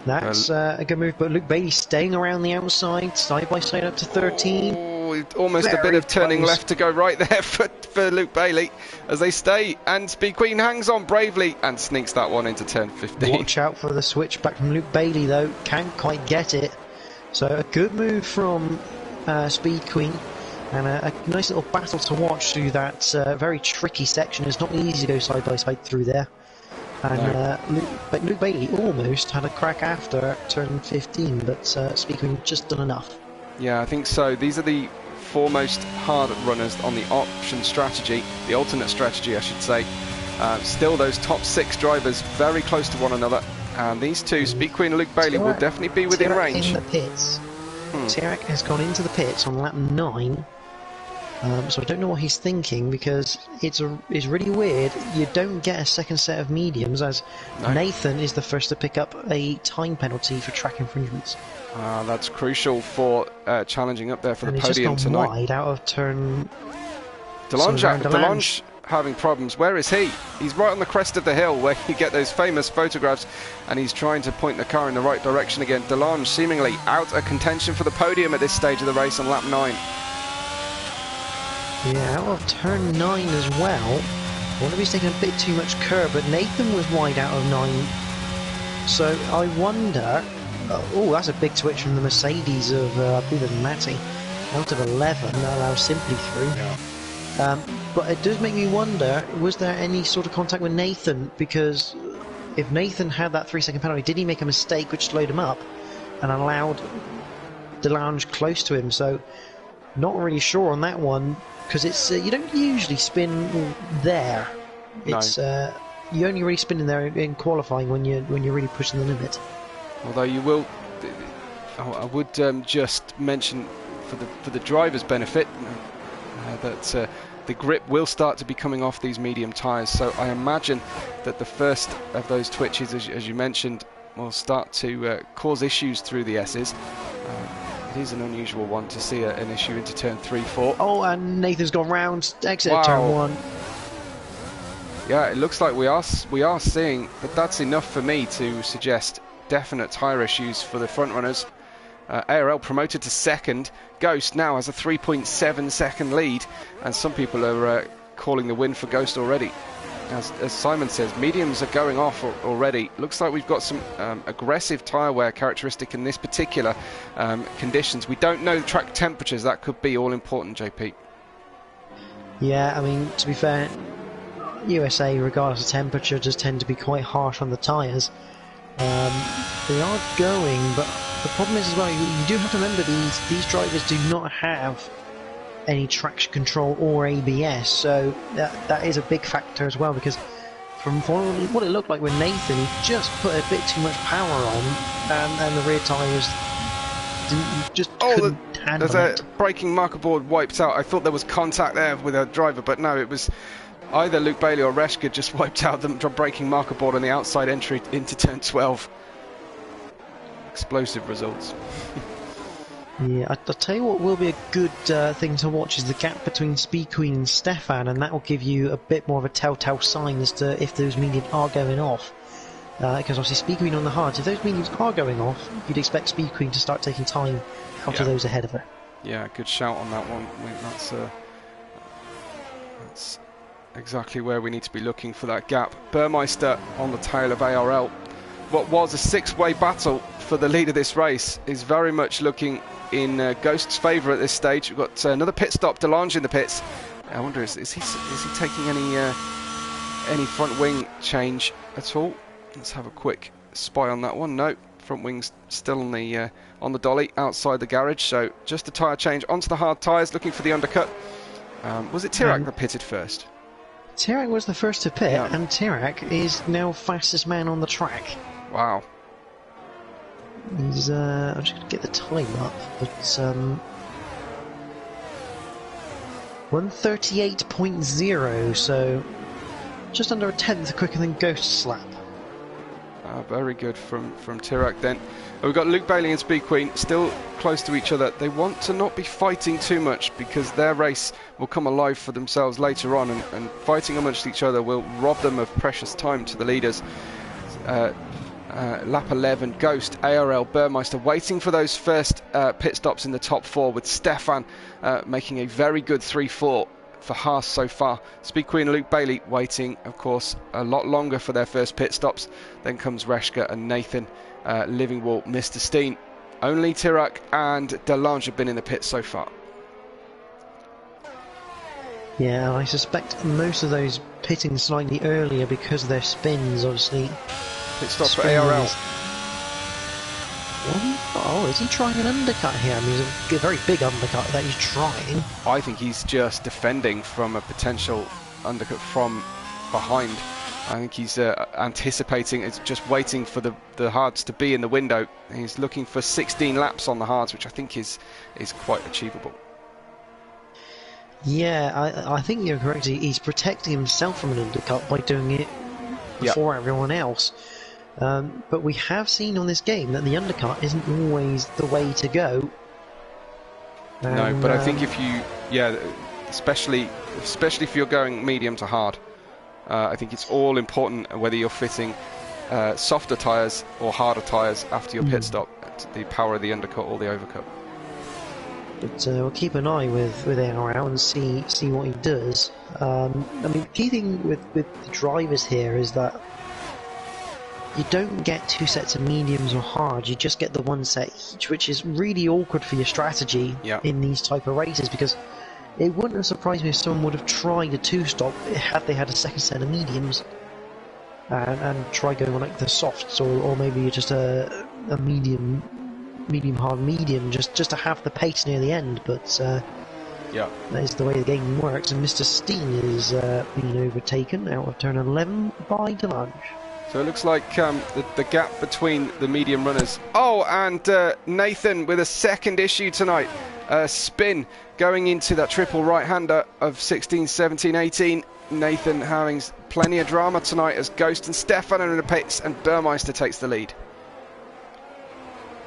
That's a good move, but Luke Bailey staying around the outside, side by side up to 13. Oh, almost a bit of turning left to go right there for Luke Bailey as they stay, and Speed Queen hangs on bravely and sneaks that one into turn 15. Watch out for the switch back from Luke Bailey though, can't quite get it. So a good move from Speed Queen, and a nice little battle to watch through that very tricky section. It's not easy to go side by side through there. And Luke Bailey almost had a crack after turn 15, but Speed Queen just done enough. Yeah, I think so. These are the foremost hard runners on the option strategy, the alternate strategy I should say. Still those top 6 drivers very close to one another, and these two, Speed Queen and Luke Bailey, will definitely be within range. In the pits. Tirak has gone into the pits on lap 9. So I don't know what he's thinking, because it's really weird. You don't get a second set of mediums, as Nathan is the first to pick up a time penalty for track infringements. That's crucial for challenging up there for and the podium just gone tonight. Wide out of turn. Delange having problems. Where is he? He's right on the crest of the hill where you get those famous photographs, and he's trying to point the car in the right direction again. Delange seemingly out of contention for the podium at this stage of the race on lap 9. Yeah, out of turn 9 as well. wonder if he's taking a bit too much curb, but Nathan was wide out of 9. So I wonder... oh, that's a big switch from the Mercedes of, I believe it was Matty. Out of 11, that allows Simply through. Yeah. But it does make me wonder, was there any sort of contact with Nathan? Because if Nathan had that 3-second penalty, did he make a mistake which slowed him up and allowed DeLange close to him? So not really sure on that one, because it's you don't usually spin there. It's you only really spin in there in qualifying when you're really pushing the limit. Although you will, I would just mention for the driver's benefit that the grip will start to be coming off these medium tyres. So I imagine that the first of those twitches, as you mentioned, will start to cause issues through the S's. It is an unusual one to see an issue into turn 3, 4. Oh, and Nathan's gone round, exit Wow. turn 1. Yeah, it looks like we are seeing that. That's enough for me to suggest definite tyre issues for the front runners. ARL promoted to second. Ghost now has a 3.7 second lead, and some people are calling the win for Ghost already. As Simon says, mediums are going off already. Looks like we've got some aggressive tyre wear characteristic in this particular conditions. We don't know the track temperatures. That could be all important, JP. Yeah, I mean, to be fair, USA, regardless of temperature, does tend to be quite harsh on the tyres. They are going, but the problem is as well, you do have to remember these drivers do not have any traction control or ABS, so that is a big factor as well, because from what it looked like with Nathan, he just put a bit too much power on, and the rear tyres couldn't handle there's it. a braking marker board wiped out. I thought there was contact there with a driver, but no, it was either Luke Bailey or Reshka just wiped out the braking marker board on the outside entry into turn 12. Explosive results. Yeah, I'll tell you what will be a good thing to watch is the gap between Speed Queen and Stefan, and that will give you a bit more of a telltale sign as to if those mediums are going off. Because obviously Speed Queen on the hards, if those mediums are going off, you'd expect Speed Queen to start taking time out of those ahead of her. Yeah, good shout on that one. I think that's exactly where we need to be looking for that gap. Burmeister on the tail of ARL. What was a 6-way battle for the lead of this race is very much looking in Ghost's favour at this stage. We've got another pit stop, DeLange in the pits. I wonder, is he taking any front wing change at all? Let's have a quick spy on that one. No, front wing's still on the dolly outside the garage. So just a tyre change onto the hard tyres, looking for the undercut. Was it Tirac that pitted first? Tirac was the first to pit, and Tirac is now fastest man on the track. Wow. He's, I'm just going to get the time up, but 1:38.0, so just under a tenth quicker than Ghost Slap. Very good from Tirac then. We've got Luke Bailey and Speed Queen still close to each other. They want to not be fighting too much because their race will come alive for themselves later on, and fighting amongst each other will rob them of precious time to the leaders. Lap 11, Ghost, ARL, Burmeister waiting for those first pit stops in the top 4, with Stefan making a very good 3-4 for Haas so far. Speed Queen and Luke Bailey waiting, of course, a lot longer for their first pit stops. Then comes Reshka and Nathan, Livingwall, Mr. Steen. Only Tirac and DeLange have been in the pit so far. Yeah, I suspect most of those pitting slightly earlier because of their spins, obviously. Pit stop for ARL. Oh, is he trying an undercut here? I mean, it's a very big undercut that he's trying. I think he's just defending from a potential undercut from behind. I think he's anticipating, it's just waiting for the hards to be in the window. He's looking for 16 laps on the hards, which I think is quite achievable. Yeah, I think you're correct. He's protecting himself from an undercut by doing it before everyone else. But we have seen on this game that the undercut isn't always the way to go. No, but I think if you, especially if you're going medium to hard, I think it's all important whether you're fitting softer tyres or harder tyres after your pit stop, the power of the undercut or the overcut. But we'll keep an eye with ARL and see what he does. I mean, the key thing with the drivers here is that you don't get two sets of mediums or hards, you just get the one set each, which is really awkward for your strategy in these type of races, because it wouldn't have surprised me if someone would have tried a two-stop had they had a second set of mediums and try going on like the softs, or maybe just a medium hard medium, just to have the pace near the end. But that is the way the game works, and Mr. Steen is being overtaken out of turn 11 by Delange. So it looks like the gap between the medium runners. Oh, and Nathan with a second issue tonight. Spin going into that triple right-hander of 16, 17, 18. Nathan having plenty of drama tonight as Ghost and Stefan are in the pits, and Burmeister takes the lead.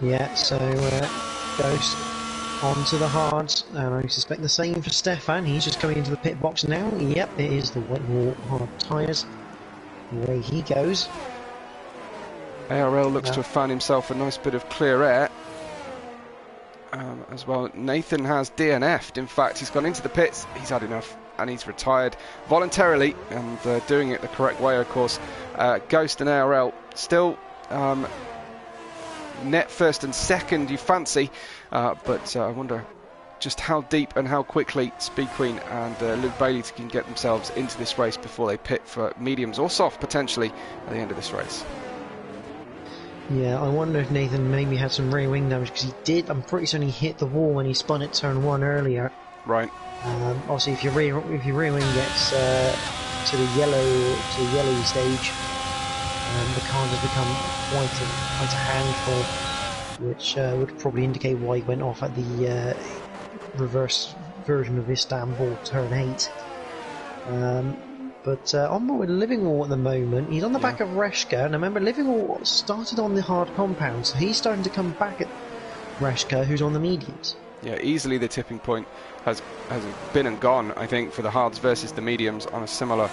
Yeah, so Ghost onto the hards, and I suspect the same for Stefan. He's just coming into the pit box now. Yep, it is the Whitehall hard tyres. Away he goes. ARL looks to have found himself a nice bit of clear air as well. Nathan has DNF'd. In fact, he's gone into the pits, he's had enough, and he's retired voluntarily, and doing it the correct way, of course. Ghost and ARL still net first and second, you fancy, but I wonder just how deep and how quickly Speed Queen and Luke Bailey can get themselves into this race before they pit for mediums or soft potentially at the end of this race. Yeah, I wonder if Nathan maybe had some rear wing damage, because he did. I'm pretty certain he hit the wall when he spun at turn 1 earlier. Right. Obviously, if your rear wing gets to the yellow stage, the car has become quite a handful, which would probably indicate why he went off at the reverse version of Istanbul turn 8. But on board with Livingwall at the moment, he's on the back of Reshka, and remember Livingwall started on the hard compound, so he's starting to come back at Reshka, who's on the mediums. Yeah, easily the tipping point has been and gone, I think, for the hards versus the mediums on a similar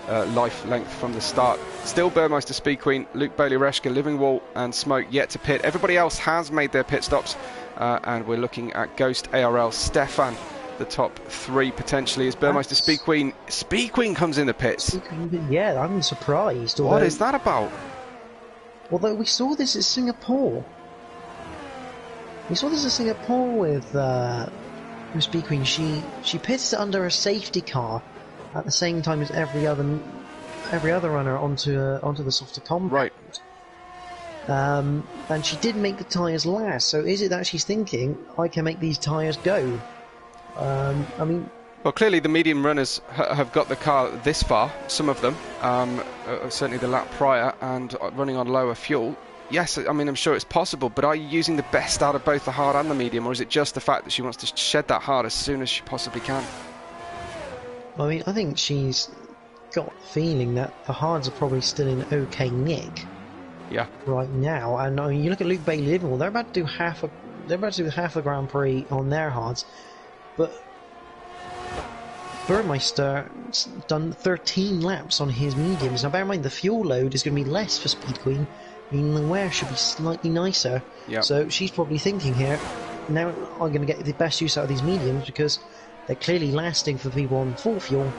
life length from the start. Still Burmeister, Speed Queen, Luke Bailey, Reshka, Livingwall and Smoke yet to pit. Everybody else has made their pit stops, and we're looking at Ghost, ARL, Stefan, the top 3 potentially, as Burmeister, Speed Queen comes in the pits. Yeah, I'm surprised. What is that about? Although we saw this at Singapore. We saw this at Singapore with Speed Queen. She pits under a safety car at the same time as every other runner onto the softer compound. Right. And she did make the tyres last. So is it that she's thinking, I can make these tyres go? I mean, well, clearly the medium runners have got the car this far, some of them, certainly the lap prior, and running on lower fuel. Yes, I mean, I'm sure it's possible, but are you using the best out of both the hard and the medium, or is it just the fact that she wants to shed that hard as soon as she possibly can? I mean, I think she's got a feeling that the hards are probably still in okay nick. Yeah. Right now, and I mean, you look at Luke Bailey, Liverpool, they're about to do half a Grand Prix on their hards. But Burmeister's done 13 laps on his mediums. Now bear in mind the fuel load is going to be less for Speed Queen, meaning the wear should be slightly nicer. Yep. So she's probably thinking here, now I'm going to get the best use out of these mediums because they're clearly lasting for people on full fuel.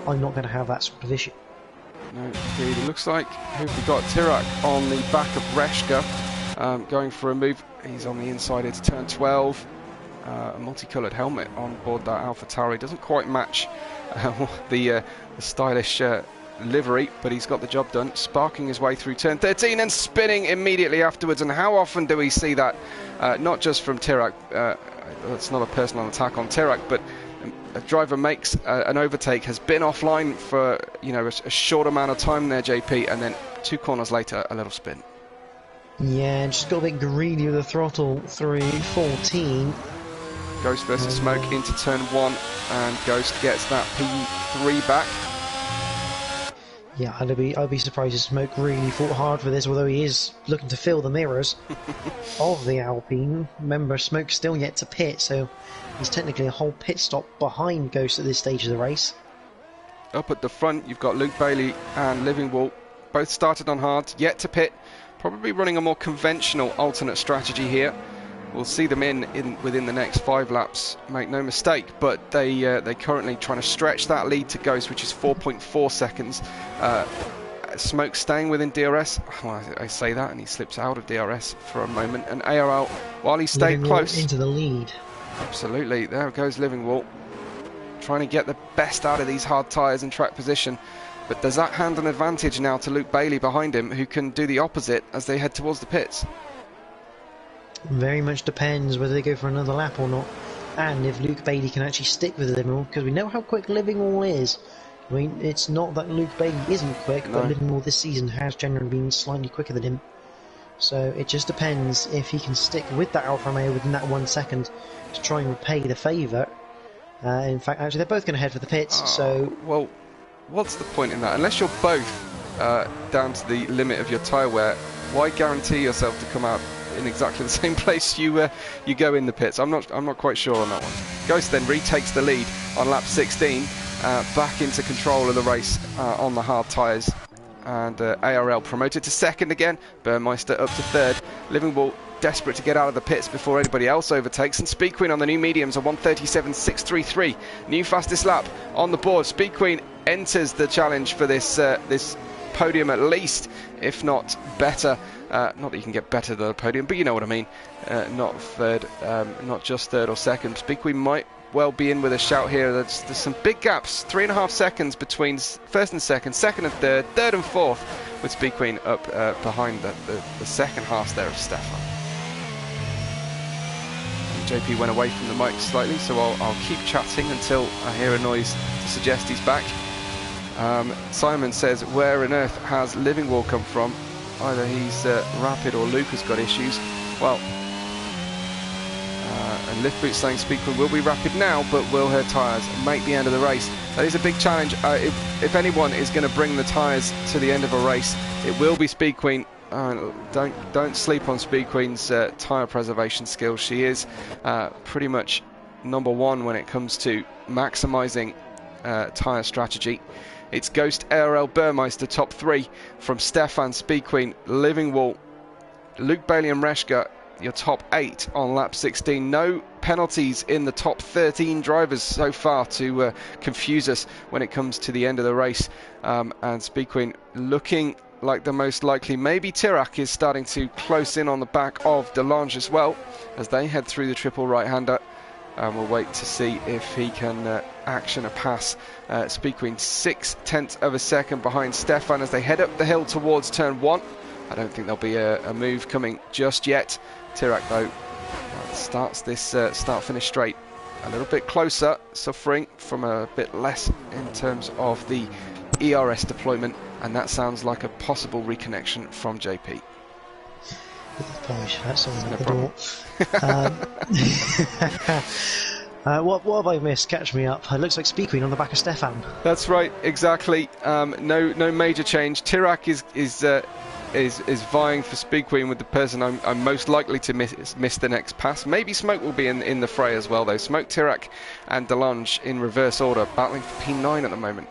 I'm not going to have that sort of issue. No, indeed. It looks like we've got Tirak on the back of Reshka, going for a move. He's on the inside into turn 12. A multicoloured helmet on board that AlphaTauri doesn't quite match the stylish livery, but he's got the job done, sparking his way through turn 13 and spinning immediately afterwards. And how often do we see that? Not just from Tirak, that's not a personal attack on Tirak, but a driver makes an overtake, has been offline for a short amount of time there, JP, and then 2 corners later a little spin. Yeah, just got a bit greedy with the throttle through 14. Ghost versus Smoke into turn 1, and Ghost gets that P3 back. Yeah, I'd be surprised if Smoke really fought hard for this, although he is looking to fill the mirrors of the Alpine. Remember, Smoke's still yet to pit, so he's technically a whole pit stop behind Ghost at this stage of the race. Up at the front, you've got Luke Bailey and Livingwall, both started on hard, yet to pit. Probably running a more conventional alternate strategy here. We'll see them within the next 5 laps, make no mistake, but they're currently trying to stretch that lead to Ghost, which is 4.4 seconds. Smoke staying within DRS. Well, I say that, and he slips out of DRS for a moment. And ARL, while he stayed close into the lead. Absolutely, there goes Livingwall, trying to get the best out of these hard tyres and track position. But does that hand an advantage now to Luke Bailey behind him, who can do the opposite as they head towards the pits? Very much depends whether they go for another lap or not, and if Luke Bailey can actually stick with Livingwall, because we know how quick Livingwall is. I mean, it's not that Luke Bailey isn't quick, but Livingwall this season has generally been slightly quicker than him. So it just depends if he can stick with that Alfa Romeo within that 1 second to try and repay the favour. In fact, actually, they're both going to head for the pits, so... Well, what's the point in that? Unless you're both down to the limit of your tyre wear, why guarantee yourself to come out in exactly the same place you go in the pits? I'm not quite sure on that one. Ghost then retakes the lead on lap 16, back into control of the race on the hard tyres. And ARL promoted to second again, Burmeister up to third. Livingwall desperate to get out of the pits before anybody else overtakes, and Speed Queen on the new mediums are 1:37.633. New fastest lap on the board. Speed Queen enters the challenge for this podium at least, if not better. Not that you can get better than the podium, but you know what I mean. Not third, not just third or second. Speed Queen might well be in with a shout here. There's some big gaps, 3.5 seconds between first and second, second and third, third and fourth, with Speed Queen up behind the second half there of Stefan. JP went away from the mic slightly, so I'll keep chatting until I hear a noise to suggest he's back. Simon says, where on earth has Livingwall come from? Either he's rapid or Luke has got issues. Well, and Lift Boot saying Speed Queen will be rapid now, but will her tyres make the end of the race? That is a big challenge. If anyone is going to bring the tyres to the end of a race, it will be Speed Queen. Don't sleep on Speed Queen's tyre preservation skills. She is pretty much #1 when it comes to maximising tyre strategy. It's Ghost, ARL, Burmeister top 3 from Stefan, Speed Queen, Livingwall, Luke Bailey and Reshka, your top 8 on lap 16. No penalties in the top 13 drivers so far to confuse us when it comes to the end of the race. And Speed Queen looking like the most likely. Maybe Tirac is starting to close in on the back of Delange as well as they head through the triple right-hander. And we'll wait to see if he can action a pass. Speed Queen 0.6 of a second behind Stefan as they head up the hill towards turn 1. I don't think there'll be a move coming just yet. Tirac though starts this start-finish straight a little bit closer, suffering from a bit less in terms of the ERS deployment, and that sounds like a possible reconnection from JP. Gosh, that sounds like the door. What have I missed? Catch me up. It looks like Speed Queen on the back of Stefan. That's right, exactly. No major change. Tirac is vying for Speed Queen with the person I'm most likely to miss the next pass. Maybe Smoke will be in the fray as well though. Smoke, Tirac and Delange in reverse order, battling for P9 at the moment.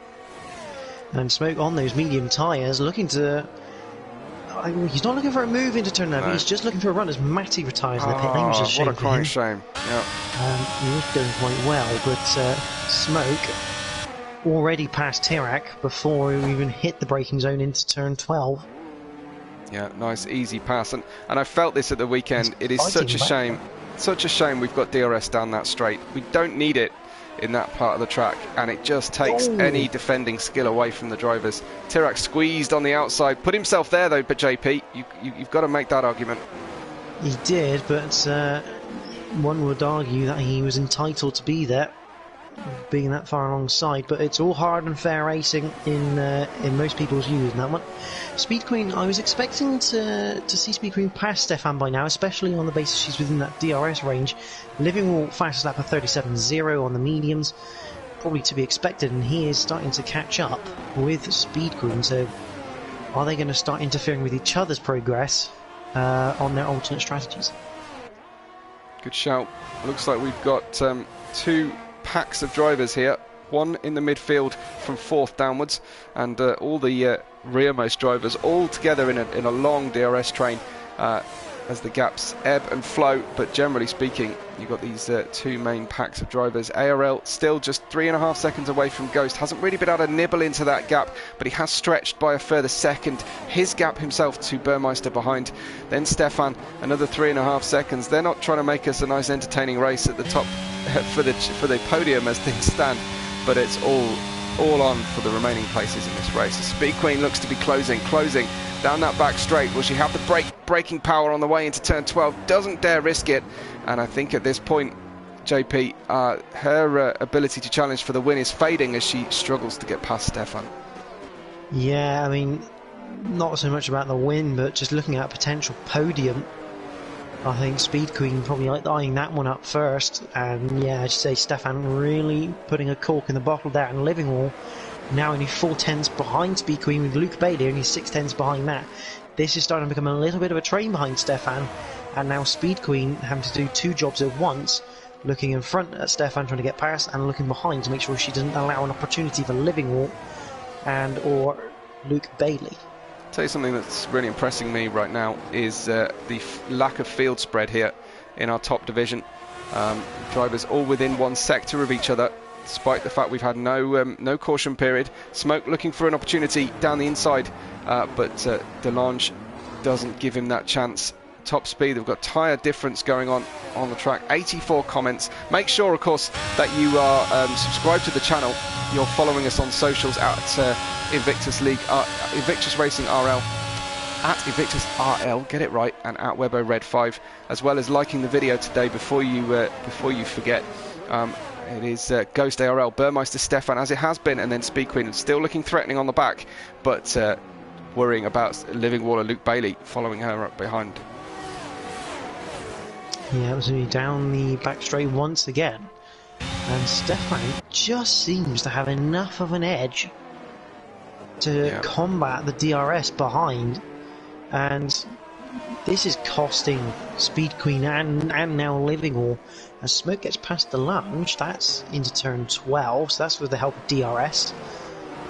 And Smoke on those medium tyres, looking to... he's not looking for a move into turn 9, he's just looking for a run as Matty retires in the pit lane, which is a shame. What a crying shame. Yeah. He was doing quite well, but Smoke already passed Tirac before he even hit the braking zone into turn 12. Yeah, nice easy pass, and I felt this at the weekend. It is such a shame we've got DRS down that straight. We don't need it in that part of the track, and it just takes any defending skill away from the drivers. Tirac squeezed on the outside, put himself there though, but JP, you've got to make that argument. He did, but one would argue that he was entitled to be there, being that far alongside, but it's all hard and fair racing in most people's views in that one. Speed Queen, I was expecting to see Speed Queen pass Stefan by now, especially on the basis she's within that DRS range. Livingwall fastest lap of 37.0 on the mediums, probably to be expected, and he is starting to catch up with Speed Queen. So are they going to start interfering with each other's progress on their alternate strategies? Good shout. Looks like we've got 2 packs of drivers here, one in the midfield from 4th downwards, and all the rearmost drivers all together in a long DRS train. as the gaps ebb and flow, but generally speaking, you've got these two main packs of drivers. ARL still just 3.5 seconds away from Ghost, hasn't really been able to nibble into that gap, but he has stretched by a further second his gap himself to Burmeister behind. Then Stefan, another 3.5 seconds. They're not trying to make us a nice entertaining race at the top for the podium as things stand, but it's all on for the remaining places in this race. The Speed Queen looks to be closing down that back straight. Will she have the braking power on the way into turn 12? Doesn't dare risk it, and I think at this point, JP, her ability to challenge for the win is fading as she struggles to get past Stefan. Yeah, I mean, not so much about the win, but just looking at a potential podium, I think Speed Queen probably like eyeing that one up first. And yeah, I'd say Stefan really putting a cork in the bottle there, and Livingwall now only 4/10 behind Speed Queen, with Luke Bailey only 6/10 behind that. This is starting to become a little bit of a train behind Stefan, and now Speed Queen having to do two jobs at once, looking in front at Stefan trying to get past, and looking behind to make sure she doesn't allow an opportunity for Livingwall and or Luke Bailey. I'll tell you something that's really impressing me right now is the lack of field spread here in our top division. Drivers all within one sector of each other, despite the fact we've had no caution period. Smoke looking for an opportunity down the inside, but Delange doesn't give him that chance. Top speed, they've got tyre difference going on the track. 84 comments. Make sure, of course, that you are subscribed to the channel. You're following us on socials at Invictus League, Invictus Racing RL, at Invictus RL, get it right, and at Webbo Red 5, as well as liking the video today before you forget. It is Ghost ARL, Burmeister Stefan, as it has been, and then Speed Queen, still looking threatening on the back, but worrying about Livingwall and Luke Bailey following her up behind. Yeah, absolutely, down the back straight once again, and Stefan just seems to have enough of an edge to combat the DRS behind, and this is costing Speed Queen and now Livingwall. As Smoke gets past the lunge, that's into turn 12, so that's with the help of DRS.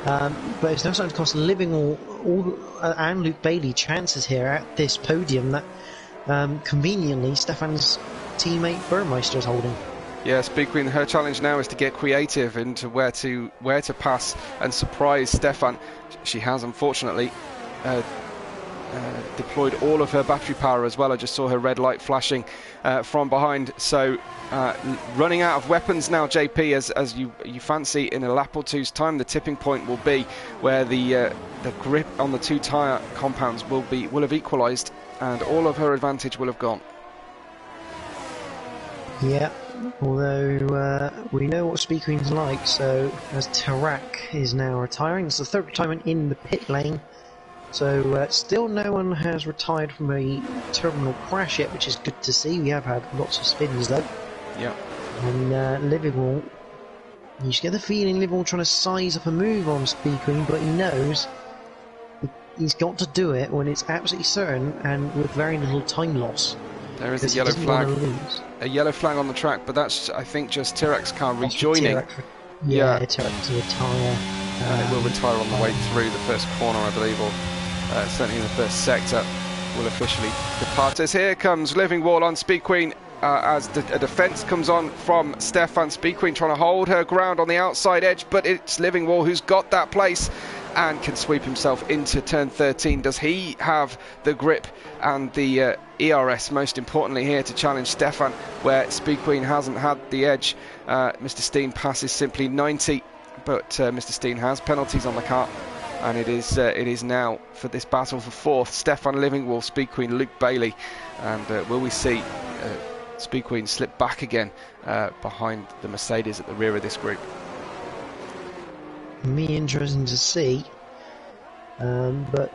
But it's now starting to cost Livingwall and Luke Bailey chances here at this podium that conveniently Stefan's teammate Burmeister is holding. Yeah, Speed Queen, her challenge now is to get creative into where to pass and surprise Stefan. She has unfortunately deployed all of her battery power as well. I just saw her red light flashing from behind. So running out of weapons now, JP, as you fancy in a lap or two's time. The tipping point will be where the grip on the two tyre compounds will have equalised, and all of her advantage will have gone. Yeah, although we know what Speed Queen's like, so as Tarak is now retiring, it's the third retirement in the pit lane, so still no one has retired from a terminal crash yet, which is good to see. We have had lots of spins though. Yeah. And Livingwall, you just get the feeling Livingwall trying to size up a move on Speed Queen, but he knows he's got to do it when it's absolutely certain and with very little time loss. There is a yellow flag. A yellow flag on the track, but that's, I think, just Tirak's car rejoining. Tirak to retire. It will retire on the way through the first corner, I believe, or certainly in the first sector. Will officially depart. As here comes Livingwall on Speed Queen. As a defence comes on from Stefan. Speed Queen trying to hold her ground on the outside edge, but it's Livingwall who's got that place and can sweep himself into turn 13. Does he have the grip and the ERS, most importantly here, to challenge Stefan, where Speed Queen hasn't had the edge? Mr. Steen passes simply 90, but Mr. Steen has penalties on the car, and it is now for this battle for fourth. Stefan, Livingwall, Speed Queen, Luke Bailey, and will we see Speed Queen slip back again behind the Mercedes at the rear of this group? Me interesting to see, but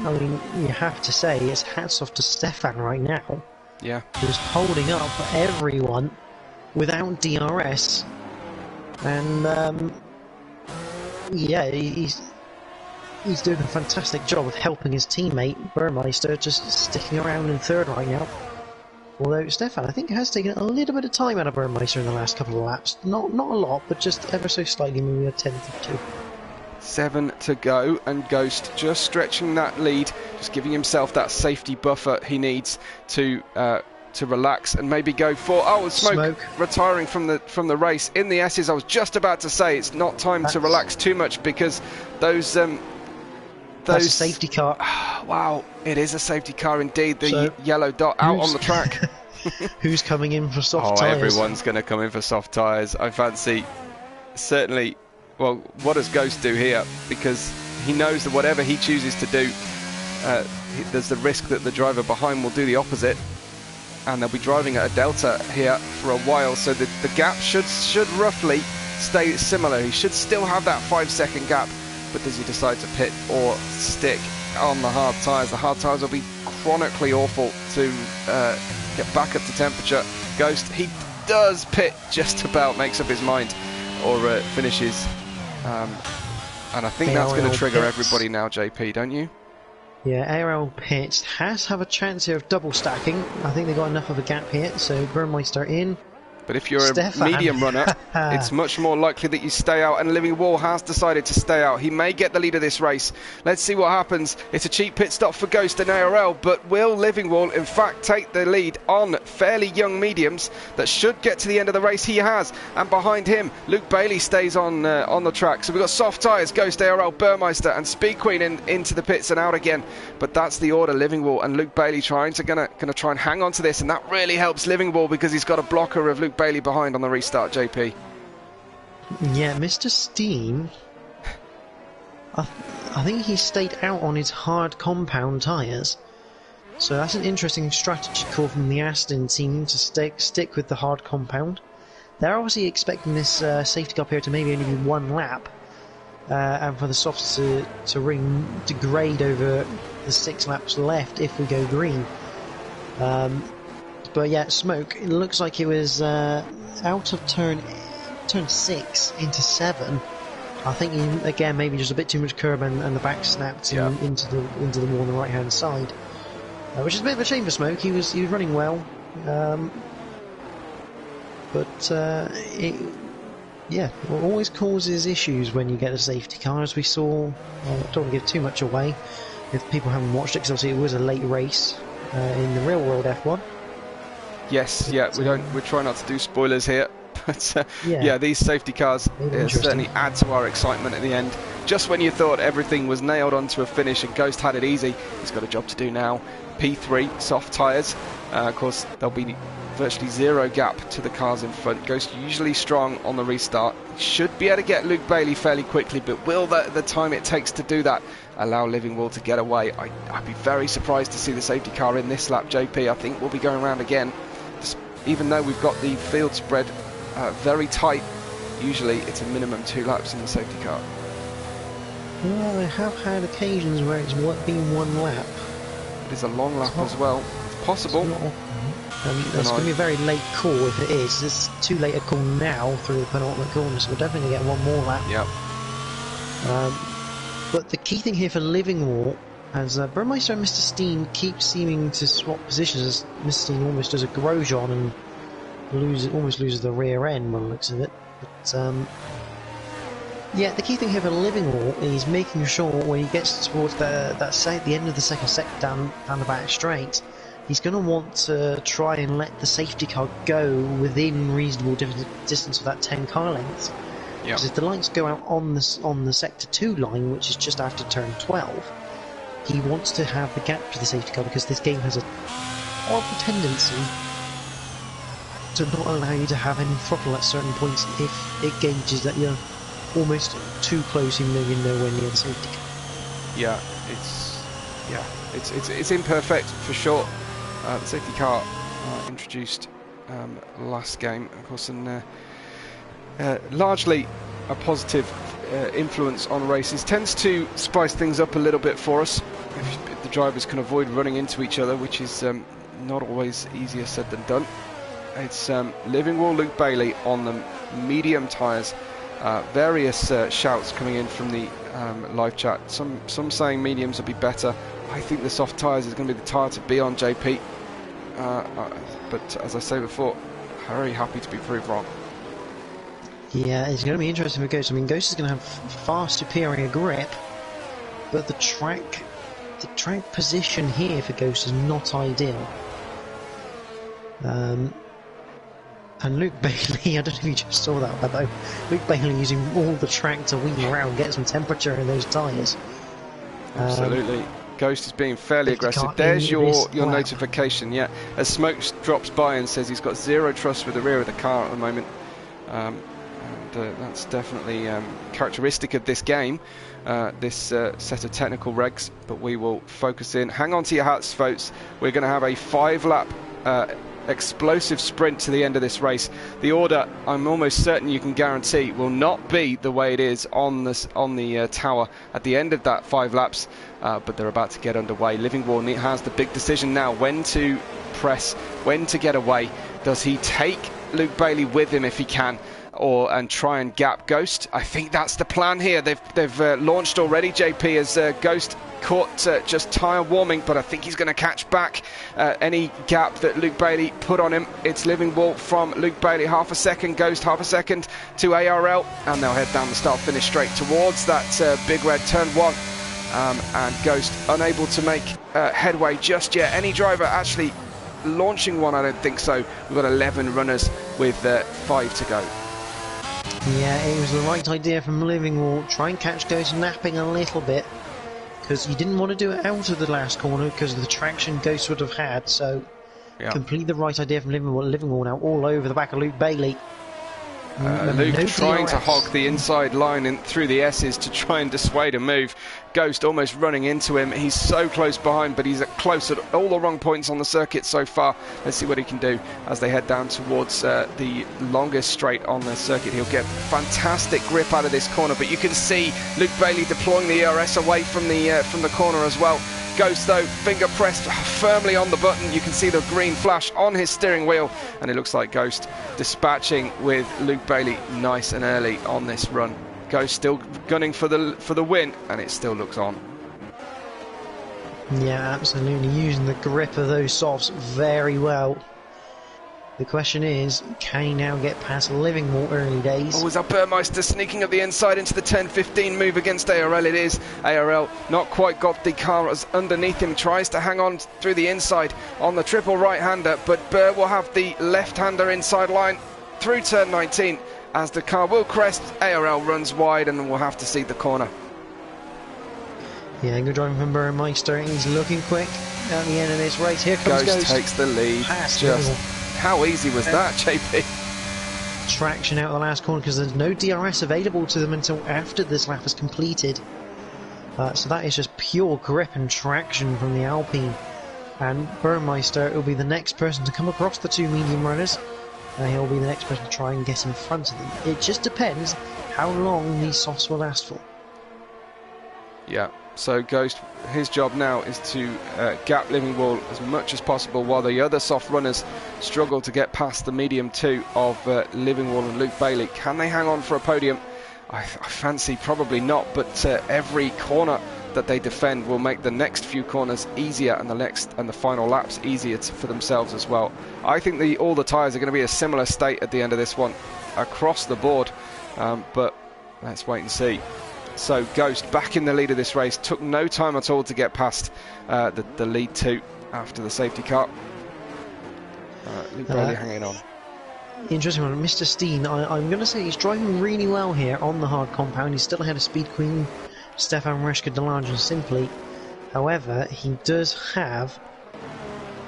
I mean, you have to say it's hats off to Stefan right now. Yeah, who's holding up for everyone without DRS, and yeah, he's doing a fantastic job of helping his teammate Burmeister, just sticking around in third right now. Although Stefan, I think, has taken a little bit of time out of Burmeister in the last couple of laps. Not a lot, but just ever so slightly, maybe a tenth or two. 7 to go, and Ghost just stretching that lead, just giving himself that safety buffer he needs to relax and maybe go for Smoke retiring from the race in the S's. I was just about to say it's not time to relax too much, because those that's a safety car. Wow, it is a safety car indeed. The yellow dot out on the track. Who's coming in for soft tyres? Everyone's going to come in for soft tyres. I fancy, certainly, well, what does Ghost do here? Because he knows that whatever he chooses to do, there's the risk that the driver behind will do the opposite, and they'll be driving at a delta here for a while, so the gap should roughly stay similar. He should still have that 5-second gap, but does he decide to pit or stick on the hard tyres? The hard tyres will be chronically awful to get back up to temperature. Ghost, he does pit just about, makes up his mind, or finishes, and I think that's going to trigger everybody now, JP, don't you? Yeah, IRL PS has have a chance here of double stacking. I think they got enough of a gap here, so Burmeister in. But if you're a medium runner, it's much more likely that you stay out, and Living Wall has decided to stay out. He may get the lead of this race. Let's see what happens. It's a cheap pit stop for Ghost and ARL, but will Living Wall in fact take the lead on fairly young mediums that should get to the end of the race? He has, and behind him, Luke Bailey stays on the track. So we've got soft tyres, Ghost, ARL, Burmeister, and Speed Queen into the pits and out again. But that's the order. Living Wall and Luke Bailey gonna try and hang on to this, and that really helps Living Wall because he's got a blocker of Luke Bailey behind on the restart, JP. Yeah, Mr. Steam, I think he stayed out on his hard compound tyres. So that's an interesting strategy call from the Aston team to stick with the hard compound. They're obviously expecting this safety car here to maybe only be one lap, and for the softs to degrade over the 6 laps left if we go green. But yeah, Smoke, it looks like it was out of turn 6 into 7. I think he, again, maybe just a bit too much curb and the back snapped into the wall on the right hand side, which is a bit of a shame for Smoke. He was running well, but it always causes issues when you get a safety car, as we saw. Don't want to give too much away if people haven't watched it, because obviously it was a late race in the real world F1. Yes, we're trying not to do spoilers here, but these safety cars certainly add to our excitement at the end. Just when you thought everything was nailed onto a finish and Ghost had it easy, he's got a job to do now. P3, soft tyres, of course there'll be virtually zero gap to the cars in front. Ghost usually strong on the restart, should be able to get Luke Bailey fairly quickly, but will the time it takes to do that allow Living Wall to get away? I'd be very surprised to see the safety car in this lap, JP. I think we'll be going around again. Even though we've got the field spread very tight, usually it's a minimum 2 laps in the safety car. Well, I have had occasions where it's been 1 lap. It is a long lap as well. It's possible. It's going to be a very late call if it is. It's too late a call now through the penultimate corner, so we're definitely going to get 1 more lap. Yep. But the key thing here for Living Wall, as Burmeister and Mr. Steen keep seeming to swap positions, as Mr. Steen almost does a Grosjean and almost loses the rear end by the looks of it. But yeah, the key thing here for Living Wall is making sure when he gets towards the end of the second sector down the back straight, he's going to want to try and let the safety car go within reasonable distance of that 10 car lengths. Because if the lights go out on the sector 2 line, which is just after turn 12, he wants to have the gap to the safety car, because this game has a horrible tendency to not allow you to have any throttle at certain points if it gauges that you're almost too close, even though you're nowhere near the safety car. It's imperfect for sure. The safety car introduced last game, of course, and largely a positive influence on races. Tends to spice things up a little bit for us if the drivers can avoid running into each other, which is not always easier said than done. It's Living Wall, Luke Bailey on the medium tyres. Various shouts coming in from the live chat. Some saying mediums would be better. I think the soft tyres is going to be the tyre to be on, JP. But as I say before, very happy to be proved wrong. Yeah, it's going to be interesting for Ghost. I mean, Ghost is going to have far superior grip, but the track position here for Ghost is not ideal. And Luke Bailey, I don't know if you just saw that, but though, Luke Bailey using all the track to wheel around, get some temperature in those tyres. Absolutely. Ghost is being fairly aggressive. There's your notification, yeah. As Smoke drops by and says he's got zero trust with the rear of the car at the moment. That's definitely characteristic of this game, this set of technical regs. But we will focus in. Hang on to your hats, folks. We're going to have a 5-lap explosive sprint to the end of this race. The order, I'm almost certain you can guarantee, will not be the way it is on the tower at the end of that 5 laps. But they're about to get underway. Livingwall has the big decision now: when to press, when to get away. Does he take Luke Bailey with him if he can, and try and gap Ghost? I think that's the plan here. They've launched already, JP, as Ghost caught just tyre warming, but I think he's going to catch back any gap that Luke Bailey put on him. It's Livingwall from Luke Bailey, half a second, Ghost half a second to ARL, and they'll head down the start finish straight towards that big red turn 1. And Ghost unable to make headway just yet. Any driver actually launching one? I don't think so. We've got 11 runners with 5 to go. Yeah, it was the right idea from Livingwall. Try and catch Ghost napping a little bit, because you didn't want to do it out of the last corner because of the traction Ghost would have had. So, completely the right idea from Livingwall. Livingwall now all over the back of Luke Bailey. Luke trying to hog the inside line and through the S's to try and dissuade a move. Ghost almost running into him. He's so close behind, but he's close at all the wrong points on the circuit so far. Let's see what he can do as they head down towards the longest straight on the circuit. He'll get fantastic grip out of this corner, but you can see Luke Bailey deploying the ERS away from the corner as well. Ghost, though, finger pressed firmly on the button. You can see the green flash on his steering wheel, and it looks like Ghost dispatching with Luke Bailey nice and early on this run. Ghost still gunning for the win, and it still looks on. Yeah, absolutely, using the grip of those softs very well. The question is, can he now get past Livingwall early days? Oh, is that Burmeister sneaking up the inside into the 10-15 move against ARL? It is. ARL not quite got the car underneath him, tries to hang on through the inside on the triple right-hander, but Burr will have the left-hander inside line through turn 19 as the car will crest. ARL runs wide and we'll have to see the corner. Yeah, good driving from Burmeister. He's looking quick at the end of this race. Here comes Ghost. Takes the lead. How easy was that, JP? Traction out of the last corner because there's no DRS available to them until after this lap is completed. So that is just pure grip and traction from the Alpine. And Burmeister will be the next person to come across the 2 medium runners. He'll be the next person to try and get in front of them. It just depends how long these softs will last for. Yeah. So Ghost, his job now is to gap Livingwall as much as possible while the other soft runners struggle to get past the medium 2 of Livingwall and Luke Bailey. Can they hang on for a podium? I fancy probably not, but every corner that they defend will make the next few corners easier and the final laps easier for themselves as well. I think all the tyres are going to be a similar state at the end of this one across the board, but let's wait and see. So Ghost back in the lead of this race, took no time at all to get past the lead 2 after the safety car. Luke Bailey hanging on. Interesting one, Mr. Steen. I'm going to say he's driving really well here on the hard compound. He's still ahead of Speed Queen, Stefan Reschke, Delange and Simply. However, he does have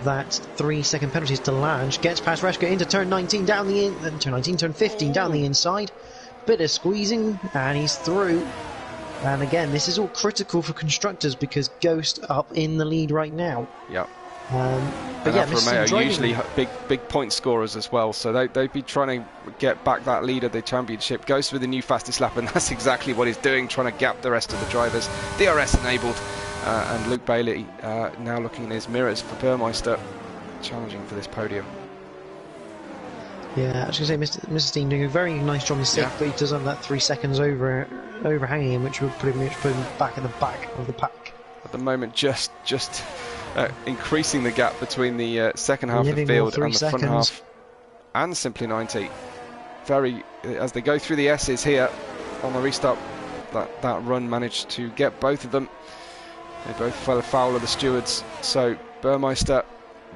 that 3-second penalty. Delange gets past Reschke into turn 19 down the turn 15 down the inside. Bit of squeezing and he's through. And again, this is all critical for constructors because Ghost up in the lead right now. Yeah. But yeah, Alfa Romeo are usually big point scorers as well, so they'd be trying to get back that lead of the championship. Ghost with the new fastest lap, and that's exactly what he's doing, trying to gap the rest of the drivers. DRS enabled, and Luke Bailey now looking in his mirrors for Burmeister, challenging for this podium. Yeah, I was going to say, Mr. Steen doing a very nice job in 6th, but he does have that 3 seconds overhanging him, which would pretty much put him back at the back of the pack. At the moment, just increasing the gap between the second half of the field and the front half, and Simply 90. as they go through the S's here on the restart, that run managed to get both of them. They both fell foul of the stewards. So Burmeister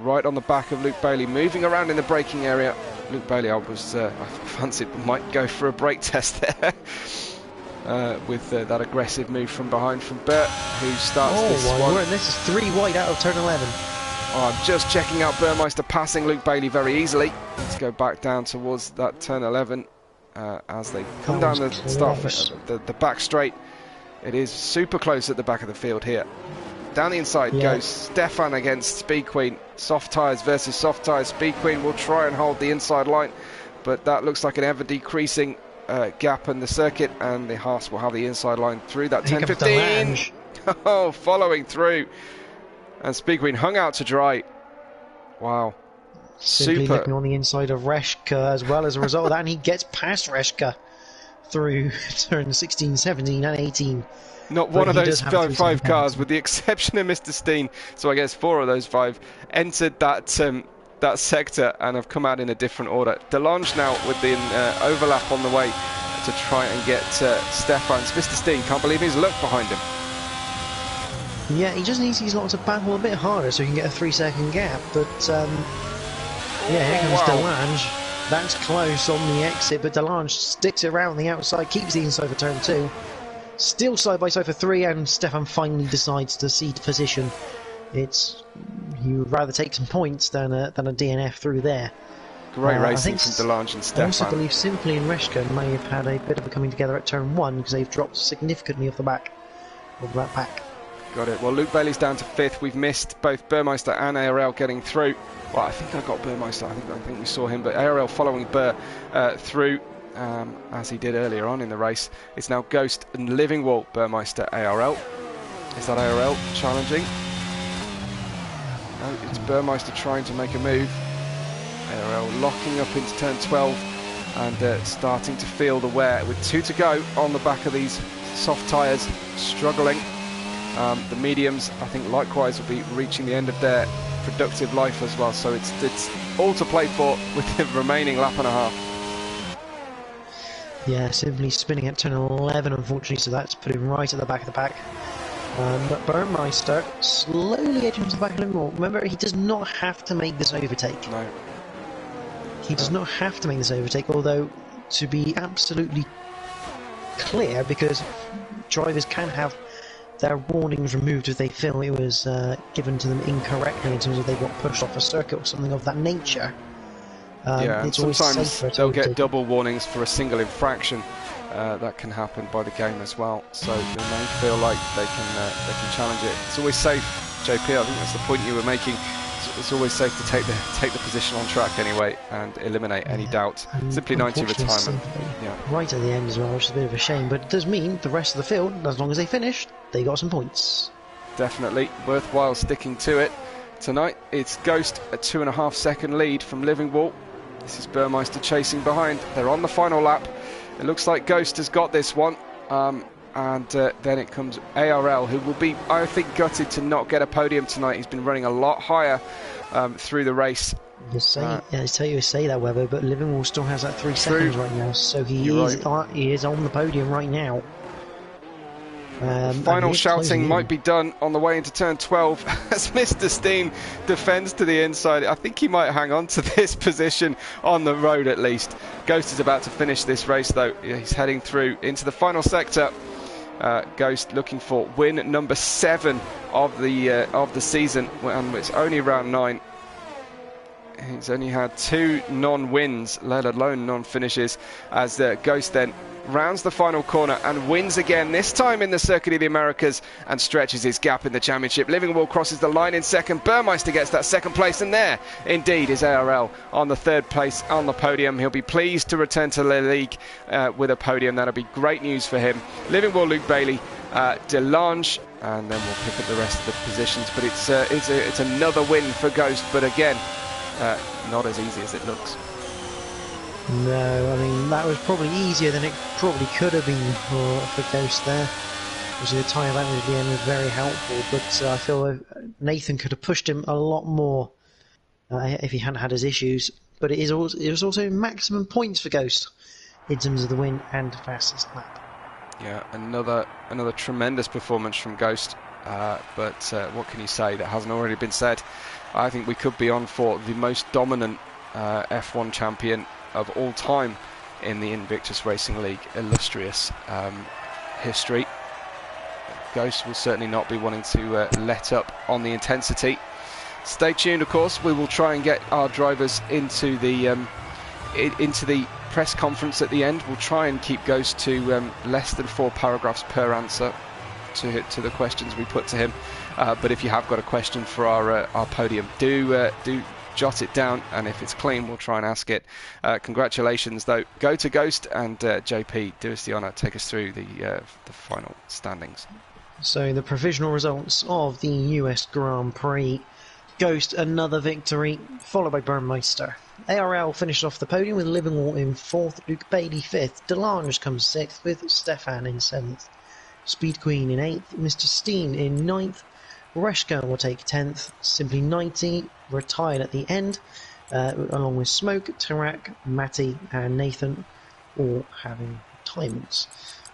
right on the back of Luke Bailey, moving around in the braking area. Luke Bailey, I fancied might go for a brake test there. With that aggressive move from behind from Burt, who starts this one. And this is 3 wide out of turn 11. Oh, I'm just checking out Burmeister passing Luke Bailey very easily. Let's go back down towards that turn 11 as they come down the back straight. It is super close at the back of the field here. Down the inside goes Stefan against Speed Queen. Soft tyres versus soft tyres. Speed Queen will try and hold the inside line, but that looks like an ever decreasing gap in the circuit, and the Haas will have the inside line through that 10-15. Oh, following through, and Speed Queen hung out to dry. Wow. Simply looking on the inside of Reshka as well as a result of that, and he gets past Reshka through turn 16, 17 and 18. Not one of those five cars, with the exception of Mr. Steen, so I guess 4 of those 5 entered that sector and have come out in a different order. Delange now with the overlap on the way to try and get Stefan's. Mr. Steen can't believe he's looked behind him. Yeah, he just needs these lots to battle a bit harder so he can get a 3-second gap, but yeah, here comes Delange. That's close on the exit, but Delange sticks around the outside, keeps the inside for turn 2. Still side by side for 3, and Stefan finally decides to cede position. He would rather take some points than a DNF through there. Great racing from Delange and Stefan. I also believe Simply and Reshka may have had a bit of a coming together at turn 1 because they've dropped significantly off the back of that pack. Got it. Well, Luke Bailey's down to 5th. We've missed both Burmeister and ARL getting through. Well, I think I got Burmeister. I think we saw him, but ARL following Burr through. As he did earlier on in the race. It's now Ghost and Living Wall, Burmeister, ARL. Is that ARL challenging? No, it's Burmeister trying to make a move. ARL locking up into turn 12 and starting to feel the wear with 2 to go on the back of these soft tyres, struggling. The mediums, I think, likewise will be reaching the end of their productive life as well, so it's all to play for with the remaining lap and a half. Yeah, Simply spinning at turn 11, unfortunately, so that's put him right at the back of the pack. But Burmeister slowly edging to the back a little more. Remember, he does not have to make this overtake. No. He does not have to make this overtake, although, to be absolutely clear, because drivers can have their warnings removed if they feel it was given to them incorrectly in terms of they got pushed off a circuit or something of that nature. Yeah, it's sometimes they'll get double warnings for a single infraction. That can happen by the game as well. So they may feel like they can challenge it. It's always safe, JP. I think that's the point you were making. It's always safe to take the position on track anyway and eliminate any doubt. Simply 90 retirement. Right at the end as well, which is a bit of a shame. But it does mean the rest of the field, as long as they finish, they got some points. Definitely worthwhile sticking to it. Tonight it's Ghost, a 2.5 second lead from Living Wall. This is Burmeister chasing behind. They're on the final lap. It looks like Ghost has got this one. And then it comes ARL, who will be, I think, gutted to not get a podium tonight. He's been running a lot higher through the race. You say that, Weber, but Living Wall still has that 3 seconds right now, so he is on the podium right now. Final shouting might be done on the way into turn 12 as Mr. Steen defends to the inside. I think he might hang on to this position on the road at least. Ghost is about to finish this race though. He's heading through into the final sector. Ghost looking for win number 7 of the season, and it's only round 9. He's only had 2 non-wins, let alone non-finishes, as Ghost then rounds the final corner and wins again, this time in the Circuit of the Americas, and stretches his gap in the championship. Living Wall crosses the line in second. Burmeister gets that second place, and there indeed is ARL on the 3rd place on the podium. He'll be pleased to return to the league with a podium. That'll be great news for him. Living Wall, Luke Bailey, Delange, and then we'll pick up the rest of the positions. But it's another win for Ghost, but again, not as easy as it looks. No, I mean, that was probably easier than it probably could have been for Ghost there. Obviously the tyre advantage at the end was very helpful, but I feel Nathan could have pushed him a lot more if he hadn't had his issues. But it was also maximum points for Ghost. in terms of the win and fastest lap. Yeah, another tremendous performance from Ghost. But what can you say that hasn't already been said? I think we could be on for the most dominant F1 champion of all time in the Invictus Racing League illustrious history. Ghost will certainly not be wanting to let up on the intensity. Stay tuned, of course. We will try and get our drivers into the press conference at the end. We'll try and keep Ghost to less than 4 paragraphs per answer to the questions we put to him. But if you have got a question for our podium, do jot it down, and if it's clean, we'll try and ask it. Congratulations, though. Go to Ghost, and JP, do us the honour, take us through the final standings. So the provisional results of the US Grand Prix. Ghost, another victory, followed by Burmeister. ARL finished off the podium with Livingwall in 4th, Luke Bailey 5th, Delange comes 6th with Stefan in 7th. Speed Queen in 8th, Mr. Steen in 9th, Reshka will take 10th, Simply 90 retired at the end, along with Smoke, Tarak, Matty and Nathan all having retirements.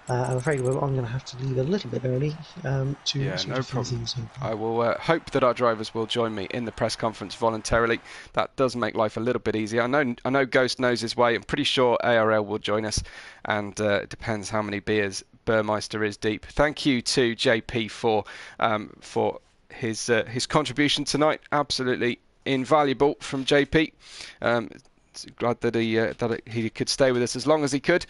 I'm afraid I'm going to have to leave a little bit early to no problem. I will hope that our drivers will join me in the press conference voluntarily. That does make life a little bit easier. I know Ghost knows his way. I'm pretty sure ARL will join us, and it depends how many beers Burmeister is deep. Thank you to JP for his contribution tonight. Absolutely invaluable from JP. Glad that he could stay with us as long as he could.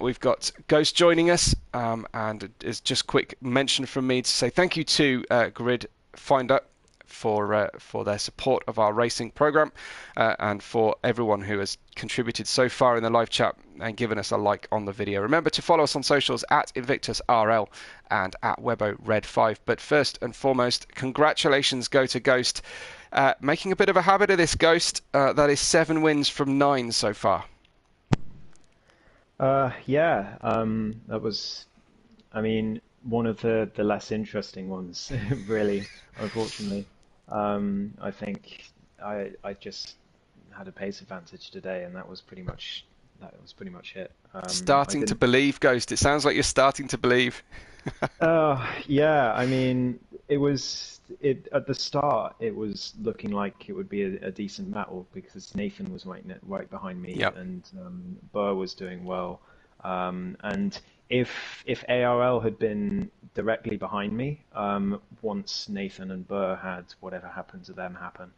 We've got Ghost joining us, and it's just quick mention from me to say thank you to Grid Finder for their support of our racing program, and for everyone who has contributed so far in the live chat and given us a like on the video. Remember to follow us on socials at InvictusRL and at WeboRed5. But first and foremost, congratulations go to Ghost, making a bit of a habit of this, Ghost. That is 7 wins from 9 so far. That was, one of the less interesting ones, really, unfortunately. I think I just had a pace advantage today, and that was pretty much it. Starting to believe, Ghost. It sounds like you're starting to believe. At the start, it was looking like it would be a decent battle because Nathan was right behind me, yep. And Burr was doing well. And if ARL had been directly behind me, once Nathan and Burr had whatever happened to them happen,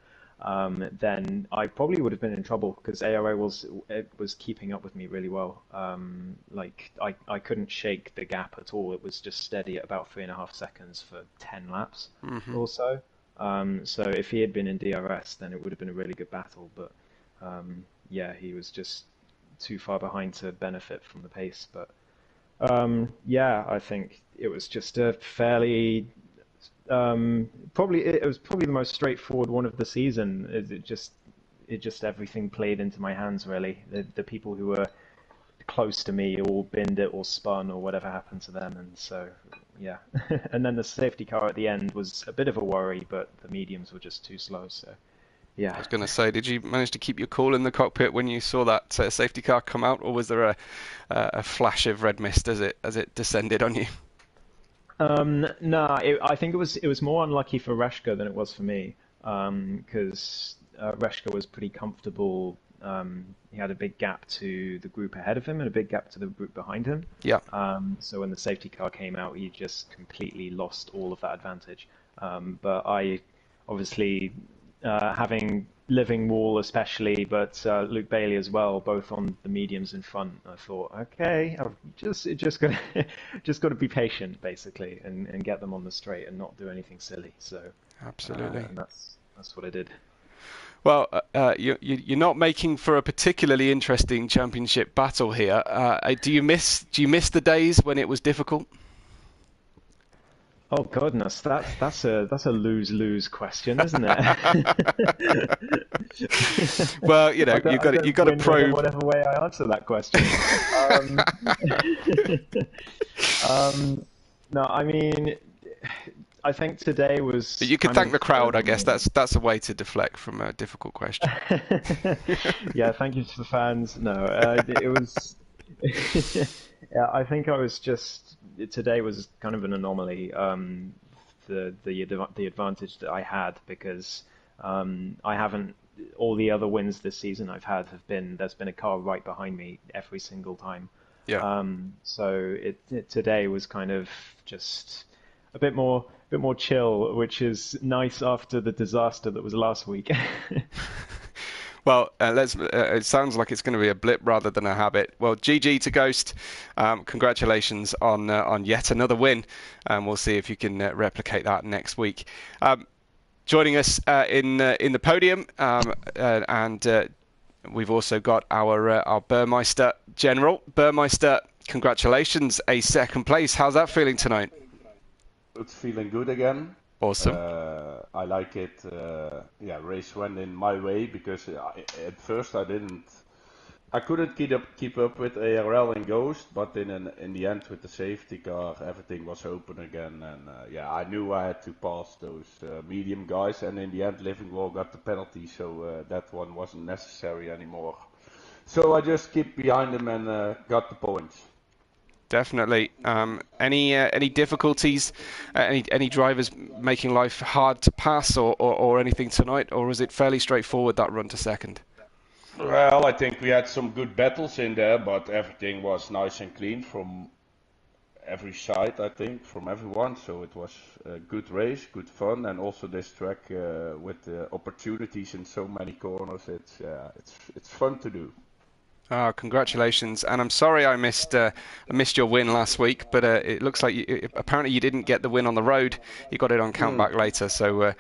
then I probably would have been in trouble because ARL was keeping up with me really well. I couldn't shake the gap at all. It was just steady at about 3.5 seconds for 10 laps or so. So if he had been in DRS, then it would have been a really good battle. But he was just too far behind to benefit from the pace. But I think it was just a fairly it was probably the most straightforward one of the season. It just everything played into my hands really. The people who were close to me all binned it or spun or whatever happened to them, and so yeah. And then the safety car at the end was a bit of a worry, but the mediums were just too slow. So yeah. I was going to say, did you manage to keep your cool in the cockpit when you saw that safety car come out, or was there a flash of red mist as it descended on you? No, I think it was more unlucky for Reshka than it was for me, because Reshka was pretty comfortable. He had a big gap to the group ahead of him and a big gap to the group behind him. Yeah. So when the safety car came out, he just completely lost all of that advantage. But I obviously, having Livingwall especially, but Luke Bailey as well, both on the mediums in front, I thought, okay, I've just got to be patient basically, and get them on the straight and not do anything silly. So absolutely, and that's what I did. Well, you're not making for a particularly interesting championship battle here. Do you miss the days when it was difficult? Oh goodness, that's a lose-lose question, isn't it? Well, you've got to probe whatever way I answer that question. No, I mean, I think today was. But you could kind thank of, the crowd, I guess. That's a way to deflect from a difficult question. Yeah, thank you to the fans. No, it was. Yeah, I think I was just. Today was kind of an anomaly. The advantage that I had because I haven't. All the other wins this season I've had have been there's been a car right behind me every single time. Yeah. So today was kind of just a bit more chill, which is nice after the disaster that was last week. Well, it sounds like it's going to be a blip rather than a habit. Well, GG to Ghost. Congratulations on yet another win. We'll see if you can replicate that next week. Joining us in the podium, and we've also got our Burmeister General. Burmeister, congratulations, a second place. How's that feeling tonight? It's feeling good again. Awesome. I like it. Race went in my way because at first I couldn't keep up with ARL and Ghost, but in the end with the safety car everything was open again, and I knew I had to pass those medium guys, and in the end Living Wall got the penalty, so that one wasn't necessary anymore. So I just kept behind them and got the points. Definitely. Any difficulties? Any drivers making life hard to pass, or anything tonight, or was it fairly straightforward that run to second? Well, I think we had some good battles in there, but everything was nice and clean from every side. I think from everyone. So it was a good race, good fun, and also this track with the opportunities in so many corners. It's fun to do. Congratulations, and I'm sorry I missed your win last week, but it looks like apparently you didn't get the win on the road. You got it on countback later, so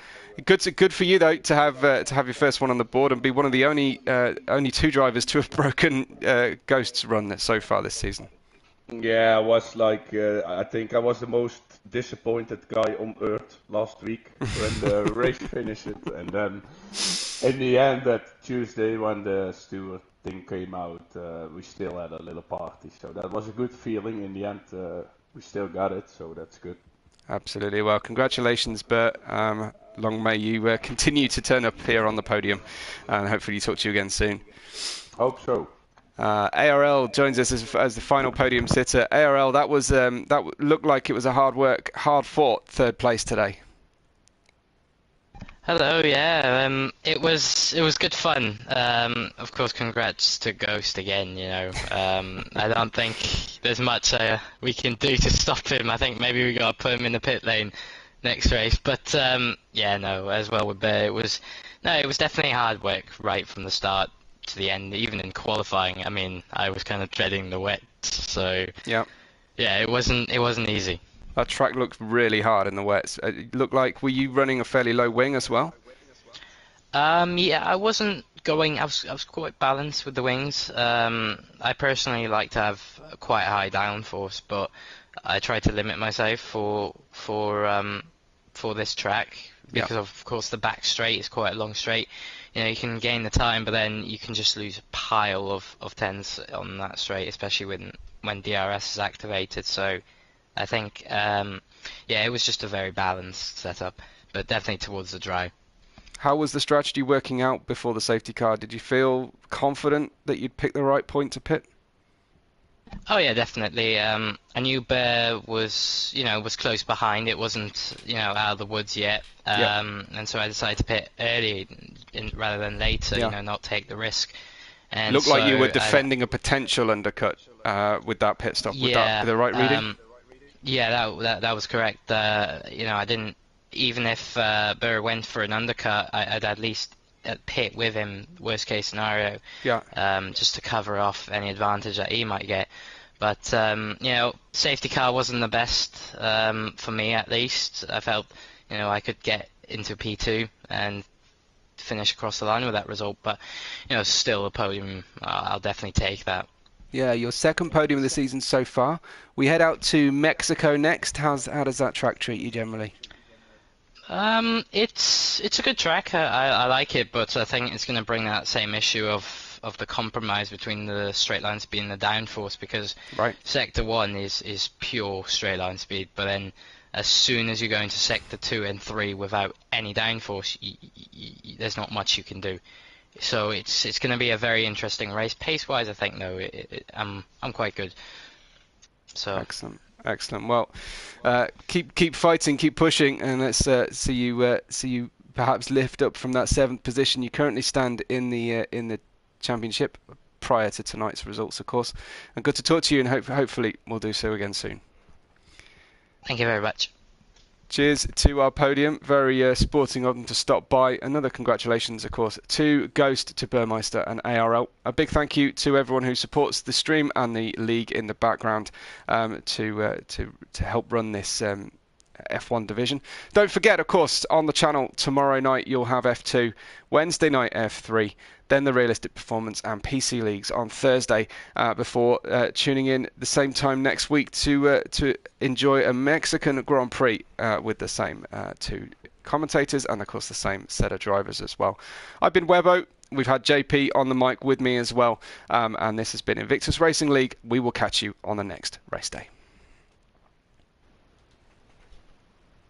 good for you though to have your first one on the board and be one of the only two drivers to have broken Ghost's run so far this season. Yeah, I was like I think I was the most disappointed guy on earth last week when the race finished, and then in the end that Tuesday when the steward thing came out, we still had a little party, so that was a good feeling. In the end, we still got it, so that's good. Absolutely. Well, congratulations, Bert. Long may you continue to turn up here on the podium, and hopefully talk to you again soon. Hope so. ARL joins us as the final podium sitter. ARL, that looked like it was a hard fought third place today. Hello, yeah, it was good fun. Of course, congrats to Ghost again. I don't think there's much we can do to stop him. I think maybe we gotta put him in the pit lane next race. But as well with Bear, it was definitely hard work right from the start to the end. Even in qualifying, I mean, I was kind of dreading the wet, so yeah, it wasn't easy. That track looked really hard in the wets. It looked like, were you running a fairly low wing as well? Yeah, I wasn't going. I was quite balanced with the wings. I personally like to have quite a high downforce, but I try to limit myself for this track because of course the back straight is quite a long straight. You can gain the time, but then you can just lose a pile of tens on that straight, especially when DRS is activated. So I think, it was just a very balanced setup, but definitely towards the dry. How was the strategy working out before the safety car? Did you feel confident that you'd pick the right point to pit? Oh yeah, definitely. I knew Bear was close behind. It wasn't, out of the woods yet. And so I decided to pit early rather than later, not take the risk. And looked like you were defending a potential undercut with that pit stop. Would that be the right reading? Yeah, that was correct. I didn't, even if Burr went for an undercut, I'd at least pit with him, worst case scenario, just to cover off any advantage that he might get. But safety car wasn't the best for me, at least. I felt I could get into P2 and finish across the line with that result, but still a podium, I'll definitely take that. Yeah, your second podium of the season so far. We head out to Mexico next. How does that track treat you generally? It's a good track. I like it, but I think it's going to bring that same issue of the compromise between the straight line speed and the downforce, because Sector 1 is pure straight line speed, but then as soon as you go into sector 2 and 3 without any downforce, there's not much you can do. So it's going to be a very interesting race. Pace-wise, I think though, I'm quite good. So excellent. Well, keep fighting, keep pushing, and let's see you perhaps lift up from that 7th position you currently stand in the championship prior to tonight's results, of course. And good to talk to you, and hopefully we'll do so again soon. Thank you very much. Cheers to our podium. Very sporting of them to stop by. Another congratulations, of course, to Ghost, to Burmeister and ARL. A big thank you to everyone who supports the stream and the league in the background to help run this F1 division. Don't forget, of course, on the channel tomorrow night you'll have F2, Wednesday night F3, then the Realistic Performance and PC Leagues on Thursday, before tuning in the same time next week to enjoy a Mexican Grand Prix with the same two commentators and, of course, the same set of drivers as well. I've been Webbo. We've had JP on the mic with me as well, and this has been Invictus Racing League. We will catch you on the next race day.